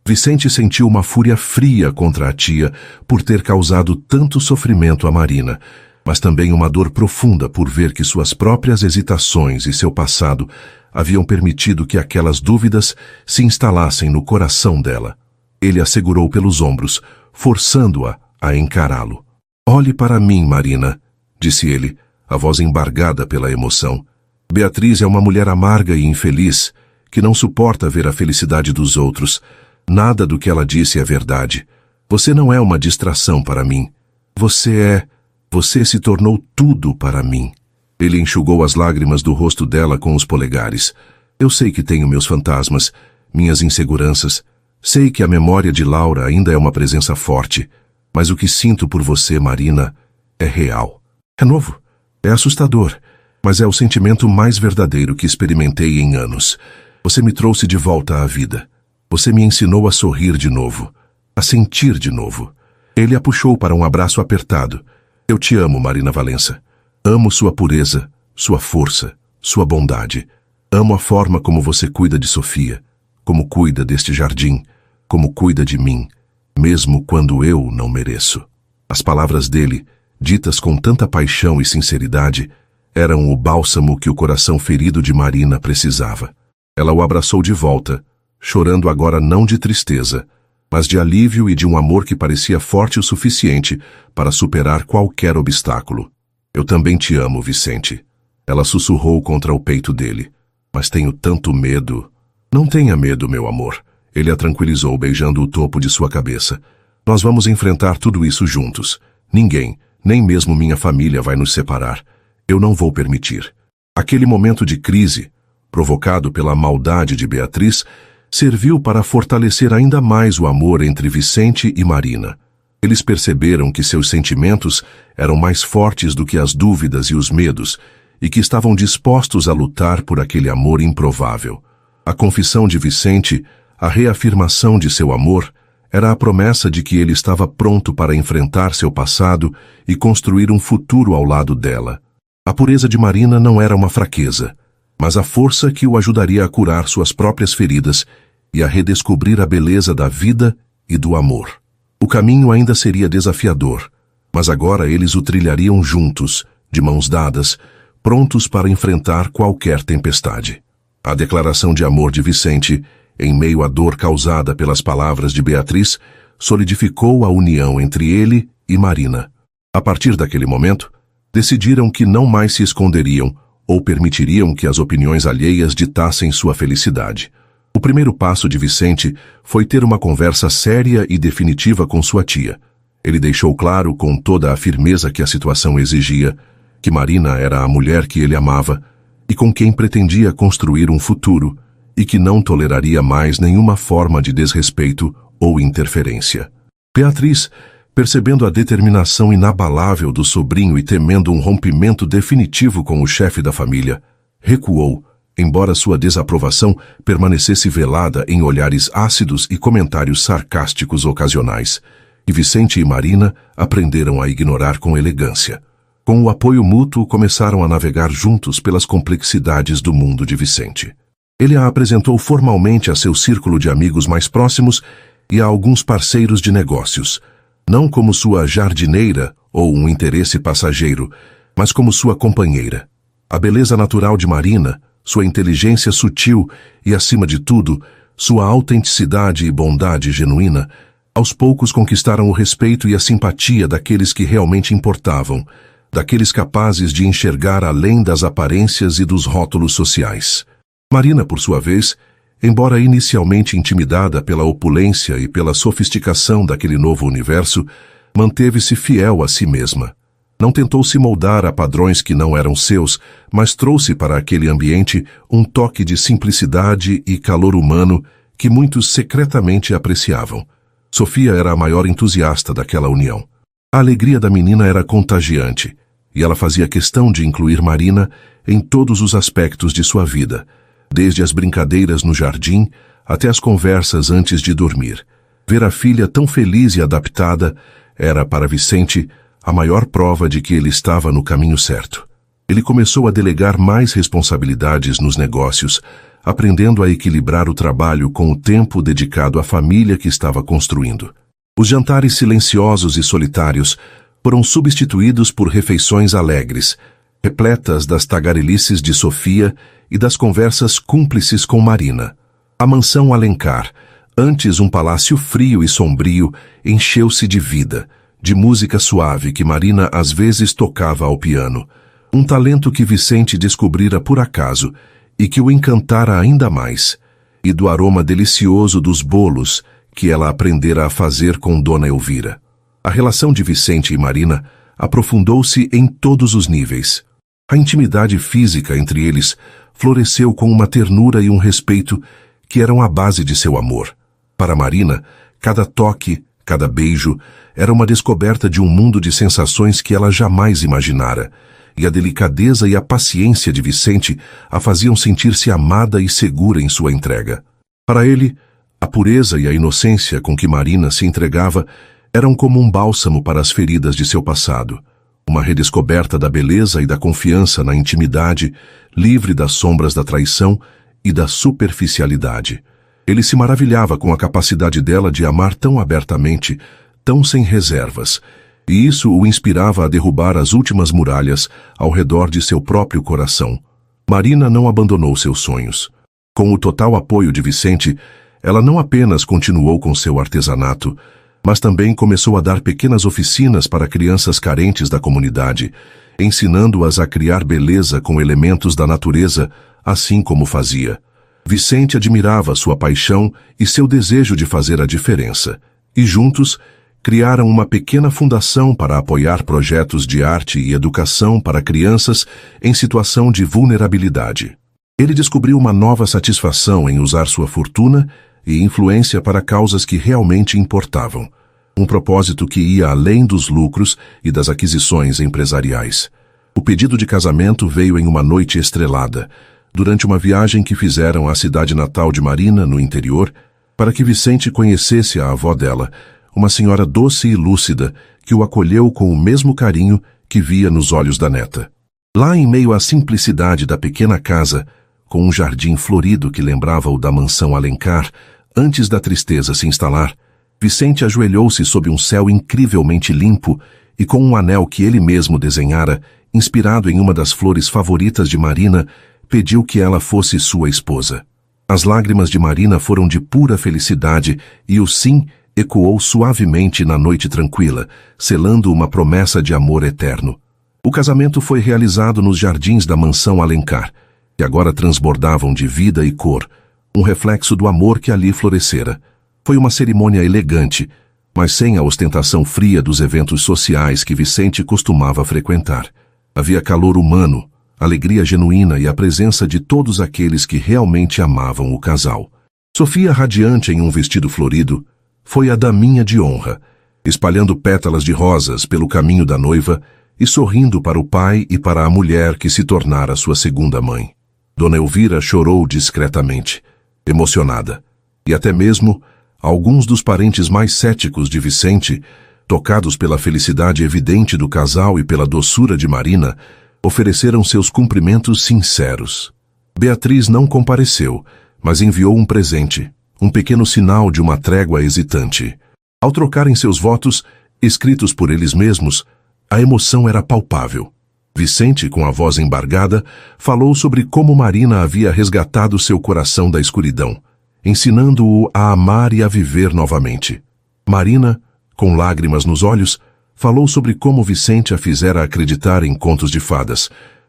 Vicente sentiu uma fúria fria contra a tia por ter causado tanto sofrimento a Marina, mas também uma dor profunda por ver que suas próprias hesitações e seu passado haviam permitido que aquelas dúvidas se instalassem no coração dela. Ele a segurou pelos ombros, forçando-a a encará-lo. "Olhe para mim, Marina", disse ele, a voz embargada pela emoção. "Beatriz é uma mulher amarga e infeliz, que não suporta ver a felicidade dos outros. Nada do que ela disse é verdade. Você não é uma distração para mim. Você se tornou tudo para mim." Ele enxugou as lágrimas do rosto dela com os polegares. "Eu sei que tenho meus fantasmas, minhas inseguranças. Sei que a memória de Laura ainda é uma presença forte, mas o que sinto por você, Marina, é real. É novo, é assustador, mas é o sentimento mais verdadeiro que experimentei em anos. Você me trouxe de volta à vida. Você me ensinou a sorrir de novo, a sentir de novo." Ele a puxou para um abraço apertado. "Eu te amo, Marina Valença. Amo sua pureza, sua força, sua bondade. Amo a forma como você cuida de Sofia, como cuida deste jardim, como cuida de mim, mesmo quando eu não mereço." As palavras dele, ditas com tanta paixão e sinceridade, eram o bálsamo que o coração ferido de Marina precisava. Ela o abraçou de volta, chorando agora não de tristeza, mas de alívio e de um amor que parecia forte o suficiente para superar qualquer obstáculo. "Eu também te amo, Vicente." Ela sussurrou contra o peito dele. "Mas tenho tanto medo." "Não tenha medo, meu amor." Ele a tranquilizou, beijando o topo de sua cabeça. "Nós vamos enfrentar tudo isso juntos. Ninguém, nem mesmo minha família, vai nos separar. Eu não vou permitir." Aquele momento de crise, provocado pela maldade de Beatriz, serviu para fortalecer ainda mais o amor entre Vicente e Marina. Eles perceberam que seus sentimentos eram mais fortes do que as dúvidas e os medos, e que estavam dispostos a lutar por aquele amor improvável. A confissão de Vicente, a reafirmação de seu amor, era a promessa de que ele estava pronto para enfrentar seu passado e construir um futuro ao lado dela. A pureza de Marina não era uma fraqueza, mas a força que o ajudaria a curar suas próprias feridas e a redescobrir a beleza da vida e do amor. O caminho ainda seria desafiador, mas agora eles o trilhariam juntos, de mãos dadas, prontos para enfrentar qualquer tempestade. A declaração de amor de Vicente, em meio à dor causada pelas palavras de Beatriz, solidificou a união entre ele e Marina. A partir daquele momento, decidiram que não mais se esconderiam ou permitiriam que as opiniões alheias ditassem sua felicidade. O primeiro passo de Vicente foi ter uma conversa séria e definitiva com sua tia. Ele deixou claro com toda a firmeza que a situação exigia que Marina era a mulher que ele amava e com quem pretendia construir um futuro e que não toleraria mais nenhuma forma de desrespeito ou interferência. Beatriz, percebendo a determinação inabalável do sobrinho e temendo um rompimento definitivo com o chefe da família, recuou, embora sua desaprovação permanecesse velada em olhares ácidos e comentários sarcásticos ocasionais, e Vicente e Marina aprenderam a ignorar com elegância. Com o apoio mútuo, começaram a navegar juntos pelas complexidades do mundo de Vicente. Ele a apresentou formalmente a seu círculo de amigos mais próximos e a alguns parceiros de negócios, não como sua jardineira ou um interesse passageiro, mas como sua companheira. A beleza natural de Marina, sua inteligência sutil e, acima de tudo, sua autenticidade e bondade genuína, aos poucos conquistaram o respeito e a simpatia daqueles que realmente importavam, daqueles capazes de enxergar além das aparências e dos rótulos sociais. Marina, por sua vez, embora inicialmente intimidada pela opulência e pela sofisticação daquele novo universo, manteve-se fiel a si mesma. Não tentou se moldar a padrões que não eram seus, mas trouxe para aquele ambiente um toque de simplicidade e calor humano que muitos secretamente apreciavam. Sofia era a maior entusiasta daquela união. A alegria da menina era contagiante, e ela fazia questão de incluir Marina em todos os aspectos de sua vida, desde as brincadeiras no jardim até as conversas antes de dormir. Ver a filha tão feliz e adaptada era, para Vicente, a maior prova de que ele estava no caminho certo. Ele começou a delegar mais responsabilidades nos negócios, aprendendo a equilibrar o trabalho com o tempo dedicado à família que estava construindo. Os jantares silenciosos e solitários foram substituídos por refeições alegres, repletas das tagarelices de Sofia e das conversas cúmplices com Marina. A mansão Alencar, antes um palácio frio e sombrio, encheu-se de vida, de música suave que Marina às vezes tocava ao piano, um talento que Vicente descobrira por acaso e que o encantara ainda mais, e do aroma delicioso dos bolos que ela aprendera a fazer com Dona Elvira. A relação de Vicente e Marina aprofundou-se em todos os níveis. A intimidade física entre eles floresceu com uma ternura e um respeito que eram a base de seu amor. Para Marina, cada toque, cada beijo, era uma descoberta de um mundo de sensações que ela jamais imaginara, e a delicadeza e a paciência de Vicente a faziam sentir-se amada e segura em sua entrega. Para ele, a pureza e a inocência com que Marina se entregava eram como um bálsamo para as feridas de seu passado, uma redescoberta da beleza e da confiança na intimidade, livre das sombras da traição e da superficialidade. Ele se maravilhava com a capacidade dela de amar tão abertamente, tão sem reservas, e isso o inspirava a derrubar as últimas muralhas ao redor de seu próprio coração. Marina não abandonou seus sonhos. Com o total apoio de Vicente, ela não apenas continuou com seu artesanato, mas também começou a dar pequenas oficinas para crianças carentes da comunidade, ensinando-as a criar beleza com elementos da natureza, assim como fazia. Vicente admirava sua paixão e seu desejo de fazer a diferença, e juntos criaram uma pequena fundação para apoiar projetos de arte e educação para crianças em situação de vulnerabilidade. Ele descobriu uma nova satisfação em usar sua fortuna e influência para causas que realmente importavam, um propósito que ia além dos lucros e das aquisições empresariais. O pedido de casamento veio em uma noite estrelada, durante uma viagem que fizeram à cidade natal de Marina, no interior, para que Vicente conhecesse a avó dela, uma senhora doce e lúcida, que o acolheu com o mesmo carinho que via nos olhos da neta. Lá em meio à simplicidade da pequena casa, com um jardim florido que lembrava o da mansão Alencar, antes da tristeza se instalar, Vicente ajoelhou-se sob um céu incrivelmente limpo e com um anel que ele mesmo desenhara, inspirado em uma das flores favoritas de Marina, pediu que ela fosse sua esposa. As lágrimas de Marina foram de pura felicidade e o sim ecoou suavemente na noite tranquila, selando uma promessa de amor eterno. O casamento foi realizado nos jardins da mansão Alencar, que agora transbordavam de vida e cor, um reflexo do amor que ali florescera. Foi uma cerimônia elegante, mas sem a ostentação fria dos eventos sociais que Vicente costumava frequentar. Havia calor humano, alegria genuína e a presença de todos aqueles que realmente amavam o casal. Sofia, radiante em um vestido florido, foi a daminha de honra, espalhando pétalas de rosas pelo caminho da noiva e sorrindo para o pai e para a mulher que se tornara sua segunda mãe. Dona Elvira chorou discretamente, emocionada, e até mesmo alguns dos parentes mais céticos de Vicente, tocados pela felicidade evidente do casal e pela doçura de Marina, ofereceram seus cumprimentos sinceros. Beatriz não compareceu, mas enviou um presente, um pequeno sinal de uma trégua hesitante. Ao trocarem seus votos, escritos por eles mesmos, a emoção era palpável. Vicente, com a voz embargada, falou sobre como Marina havia resgatado seu coração da escuridão, ensinando-o a amar e a viver novamente. Marina, com lágrimas nos olhos, falou sobre como Vicente a fizera acreditar em contos de fadas,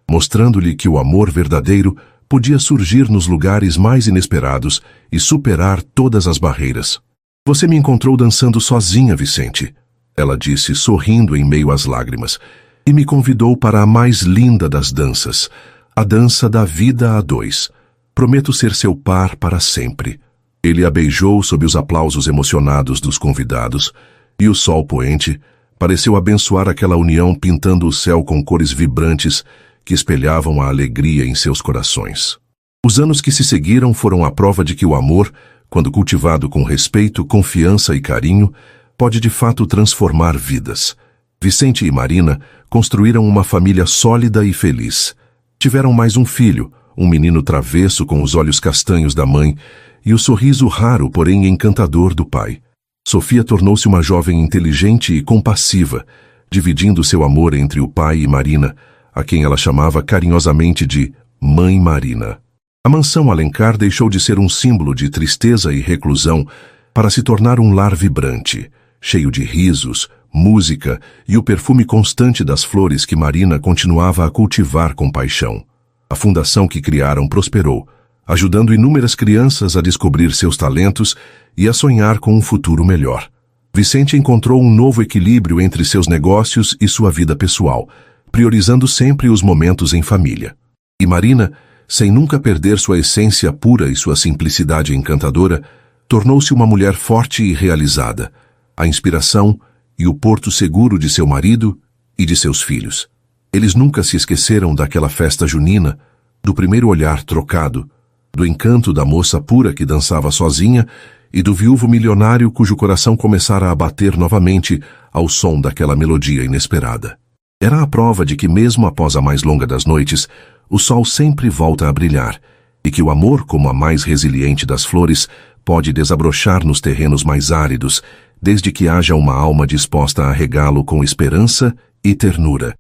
mostrando-lhe que o amor verdadeiro podia surgir nos lugares mais inesperados e superar todas as barreiras. Você me encontrou dançando sozinha, Vicente, ela disse, sorrindo em meio às lágrimas, e me convidou para a mais linda das danças, a dança da vida a dois. Prometo ser seu par para sempre. Ele a beijou sob os aplausos emocionados dos convidados, e o sol poente pareceu abençoar aquela união, pintando o céu com cores vibrantes que espelhavam a alegria em seus corações. Os anos que se seguiram foram a prova de que o amor, quando cultivado com respeito, confiança e carinho, pode de fato transformar vidas. Vicente e Marina construíram uma família sólida e feliz. Tiveram mais um filho, um menino travesso com os olhos castanhos da mãe e o sorriso raro, porém encantador, do pai. Sofia tornou-se uma jovem inteligente e compassiva, dividindo seu amor entre o pai e Marina, a quem ela chamava carinhosamente de Mãe Marina. A mansão Alencar deixou de ser um símbolo de tristeza e reclusão para se tornar um lar vibrante, cheio de risos, música e o perfume constante das flores que Marina continuava a cultivar com paixão. A fundação que criaram prosperou, ajudando inúmeras crianças a descobrir seus talentos e a sonhar com um futuro melhor. Vicente encontrou um novo equilíbrio entre seus negócios e sua vida pessoal, priorizando sempre os momentos em família. E Marina, sem nunca perder sua essência pura e sua simplicidade encantadora, tornou-se uma mulher forte e realizada, a inspiração e o porto seguro de seu marido e de seus filhos. Eles nunca se esqueceram daquela festa junina, do primeiro olhar trocado, do encanto da moça pura que dançava sozinha e do viúvo milionário cujo coração começara a bater novamente ao som daquela melodia inesperada. Era a prova de que, mesmo após a mais longa das noites, o sol sempre volta a brilhar e que o amor, como a mais resiliente das flores, pode desabrochar nos terrenos mais áridos, desde que haja uma alma disposta a regá-lo com esperança e ternura.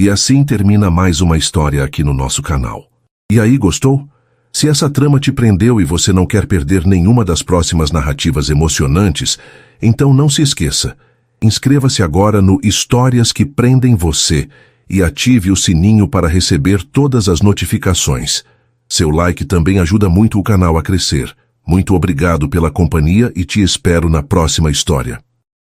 E assim termina mais uma história aqui no nosso canal. E aí, gostou? Se essa trama te prendeu e você não quer perder nenhuma das próximas narrativas emocionantes, então não se esqueça. Inscreva-se agora no Histórias que Prendem Você e ative o sininho para receber todas as notificações. Seu like também ajuda muito o canal a crescer. Muito obrigado pela companhia e te espero na próxima história.